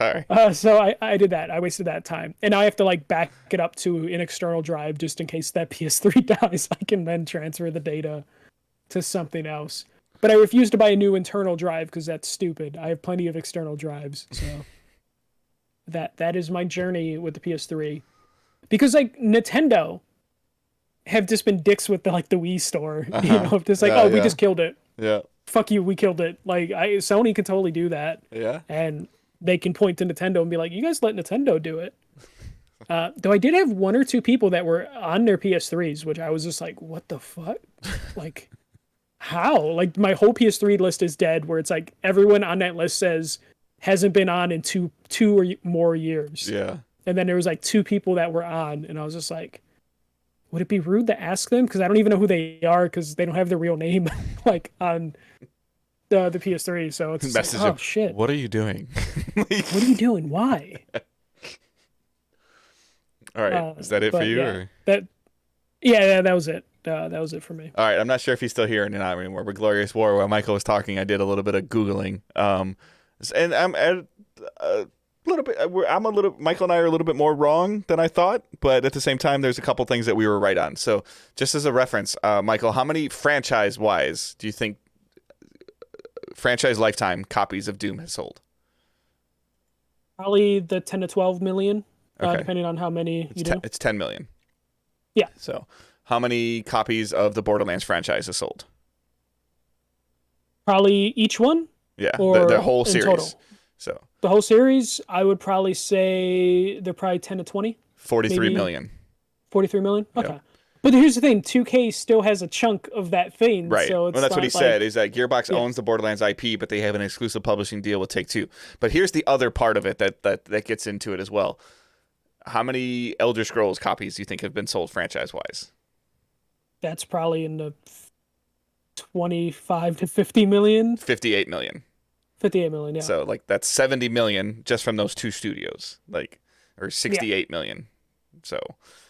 right. So I did that. I wasted that time, and now I have to like back it up to an external drive just in case that PS3 dies. I can then transfer the data to something else. But I refuse to buy a new internal drive because that's stupid. I have plenty of external drives, so that is my journey with the PS3. Because like Nintendo have just been dicks with the Wii store, you know, just like, we just killed it. Yeah. Fuck you, we killed it. Like Sony can totally do that. Yeah. And they can point to Nintendo and be like, you guys let Nintendo do it. Though I did have one or two people that were on their PS3s, which I was just like, what the fuck? Like, how? Like, my whole PS3 list is dead, where it's like everyone on that list says hasn't been on in two or more years. Yeah. And then there was like two people that were on, and I was just like, would it be rude to ask them? Because I don't even know who they are because they don't have their real name like on the PS3. So it's like, oh shit. What are you doing? What are you doing? Why? All right. Is that it for you? Yeah, or? that was it. That was it for me. All right. I'm not sure if he's still here or not anymore. But Glorious War, while Michael was talking, I did a little bit of Googling. And I'm at a little bit. Michael and I are a little bit more wrong than I thought. But at the same time, there's a couple things that we were right on. So just as a reference, Michael, how many franchise-wise do you think franchise lifetime copies of Doom has sold? Probably the 10 to 12 million, depending on how many you do. It's 10 million. Yeah. So how many copies of the Borderlands franchise is sold? Probably each one? Yeah, or the whole series. Total? So the whole series, I would probably say they're probably 10 to 20. 43 million. 43 million? Okay. Yep. But here's the thing, 2K still has a chunk of that thing. Right. So it's that's what he said, is that Gearbox Yeah. owns the Borderlands IP, but they have an exclusive publishing deal with Take-Two. But here's the other part of it that gets into it as well. How many Elder Scrolls copies do you think have been sold franchise-wise? That's probably in the 25 to 50 million. 58 million. 58 million, yeah. So, like, that's 70 million just from those two studios. Like, or 68 million. So,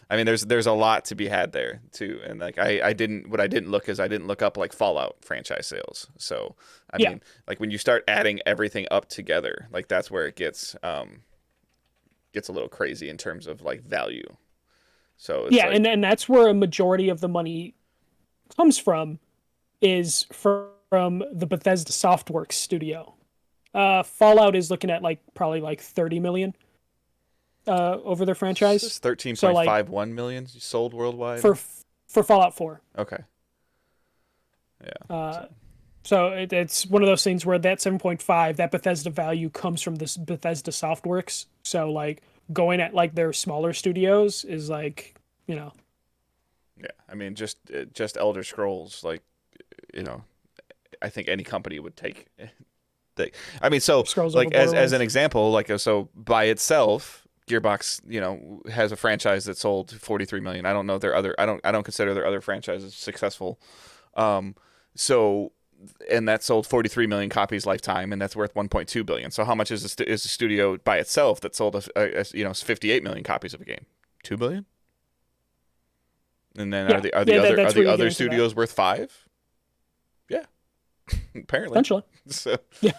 I mean, there's a lot to be had there too, and like I didn't look up like Fallout franchise sales. So I mean, like when you start adding everything up together, like that's where it gets a little crazy in terms of like value. So it's and that's where a majority of the money comes from, is from the Bethesda Softworks studio. Fallout is looking at probably 30 million. Over their franchise. This is 13.51 million sold worldwide for Fallout 4. Okay. Yeah. So it's one of those things where that 7.5, that Bethesda value comes from this Bethesda Softworks. So like going at like their smaller studios is like, you know. Yeah, I mean just Elder Scrolls, like, you know, I think any company would take. I mean, so like as an example, like so by itself. Gearbox, you know, has a franchise that sold 43 million. I don't know their other. I don't consider their other franchises successful. So, and that sold 43 million copies lifetime, and that's worth 1.2 billion. So, how much is a studio by itself that sold 58 million copies of a game? 2 billion. And then are the other studios worth 5? Yeah, apparently. Potentially. So yeah.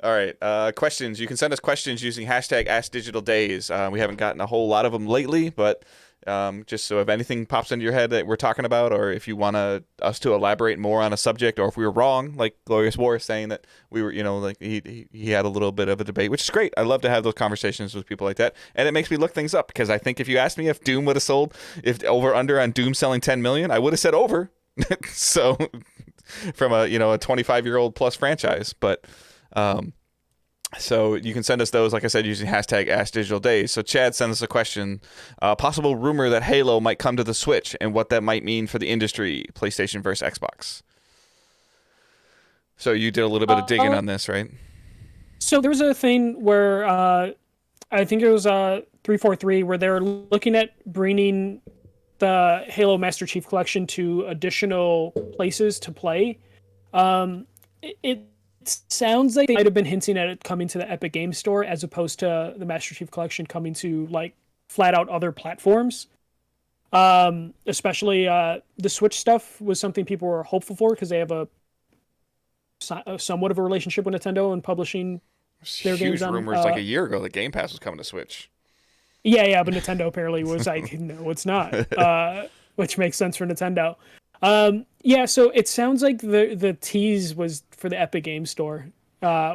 All right. Questions. You can send us questions using hashtag AskDigitalDays. We haven't gotten a whole lot of them lately, but just so if anything pops into your head that we're talking about, or if you want us to elaborate more on a subject, or if we were wrong, like Glorious War is saying that we were, like he had a little bit of a debate, which is great. I love to have those conversations with people like that, and it makes me look things up, because I think if you asked me if Doom would have sold, if over under on Doom selling 10 million, I would have said over. So from a 25-year-old plus franchise, but so you can send us those, like I said, using hashtag AskDigitalDays. So Chad sends us a question, possible rumor that Halo might come to the Switch and what that might mean for the industry, PlayStation versus Xbox. So you did a little bit of digging on this, right? So there was a thing where I think it was 343 where they're looking at bringing the Halo Master Chief Collection to additional places to play. It sounds like they might have been hinting at it coming to the Epic Games Store as opposed to the Master Chief Collection coming to like flat out other platforms. Especially the Switch stuff was something people were hopeful for because they have a somewhat of a relationship with Nintendo and publishing their games on. Rumors like a year ago that Game Pass was coming to Switch. Yeah, but Nintendo apparently was like, no, it's not, which makes sense for Nintendo. So it sounds like the tease was for the Epic Games Store,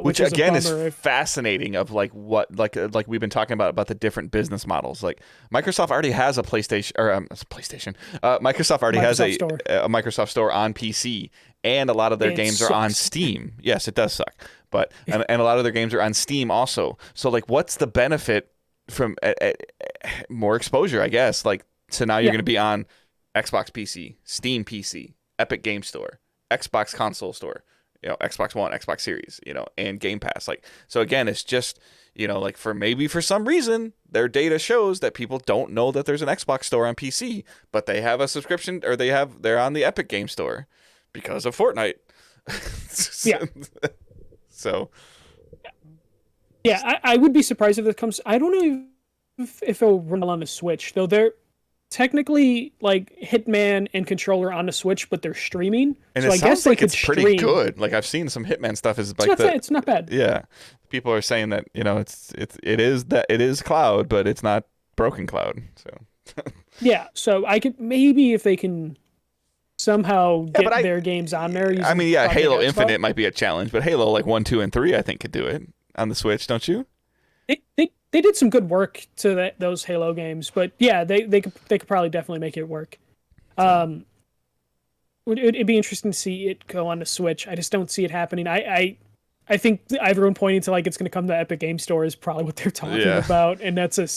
which again is fascinating. Of like what like we've been talking about the different business models. Like Microsoft already has a PlayStation Microsoft already has a Microsoft Store on PC, and a lot of their games are on Steam. Yes, it does suck, but and a lot of their games are on Steam also. So like, what's the benefit from more exposure? I guess like so now you're going to be on Xbox PC, Steam PC, Epic Game Store, Xbox Console Store, Xbox One, Xbox Series, and Game Pass. Like, so again, it's just, like for some reason, their data shows that people don't know that there's an Xbox Store on PC, but they have a subscription, or they're on the Epic Game Store because of Fortnite. Yeah. So. Yeah, I would be surprised if it comes. I don't know if it'll run on the Switch, though. They're technically like Hitman and Controller on the Switch, but they're streaming. And so it I sounds guess they like could it's pretty stream. good. Like I've seen some Hitman stuff. Is like it's not bad. Yeah, people are saying that it is cloud, but it's not broken cloud. So yeah, so I could maybe if they can somehow get their games on there. I mean, yeah, Halo Infinite might be a challenge, but Halo like 1, 2, and 3, I think could do it on the Switch, don't you? They did some good work to those Halo games, but yeah, they could probably definitely make it work. It'd be interesting to see it go on the Switch. I just don't see it happening. I think everyone pointing to like it's going to come to Epic Game Store is probably what they're talking about, and that's a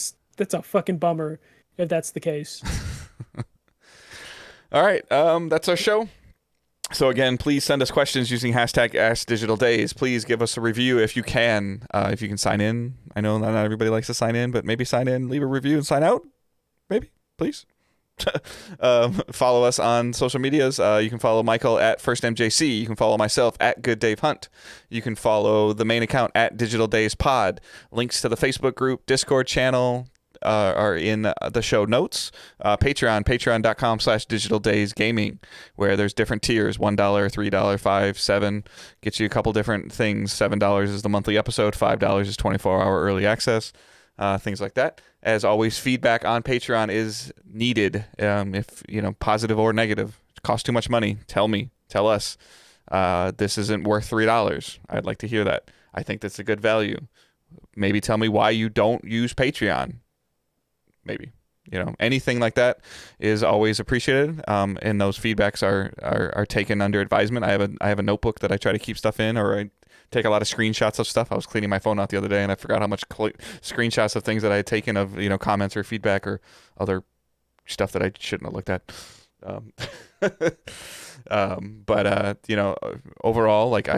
fucking bummer if that's the case. All right, that's our show. So again, please send us questions using hashtag AskDigitalDays. Please give us a review if you can. If you can sign in. I know not everybody likes to sign in, but maybe sign in, leave a review, and sign out. Maybe, please. Follow us on social medias. You can follow Michael at FirstMJC. You can follow myself at GoodDaveHunt. You can follow the main account at DigitalDaysPod. Links to the Facebook group, Discord channel, are in the show notes. patreon.com/digitaldaysgaming, where there's different tiers: $1, $3, $5, $7, gets you a couple different things. $7 is the monthly episode, $5 is 24-hour early access, things like that. As always, feedback on Patreon is needed. If positive or negative, it costs too much money, tell us this isn't worth $3. I'd like to hear that. I think that's a good value. Maybe tell me why you don't use Patreon. Maybe, anything like that is always appreciated. And those feedbacks are taken under advisement. I have a notebook that I try to keep stuff in, or I take a lot of screenshots of stuff. I was cleaning my phone out the other day, and I forgot how much screenshots of things that I had taken of comments or feedback or other stuff that I shouldn't have looked at. But overall, like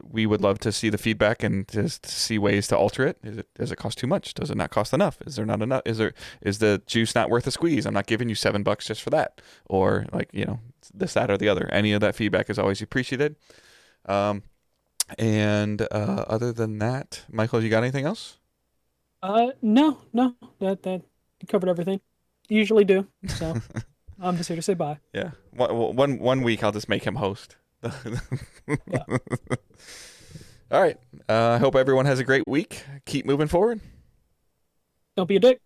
we would love to see the feedback and just see ways to alter it. Does it cost too much? Does it not cost enough? Is there not enough? Is the juice not worth a squeeze? I'm not giving you $7 just for that, or this, that, or the other. Any of that feedback is always appreciated. And other than that, Michael, you got anything else? No, that covered everything. Usually do. So. I'm just here to say bye. Yeah. One week I'll just make him host. Yeah. All right. I hope everyone has a great week. Keep moving forward. Don't be a dick.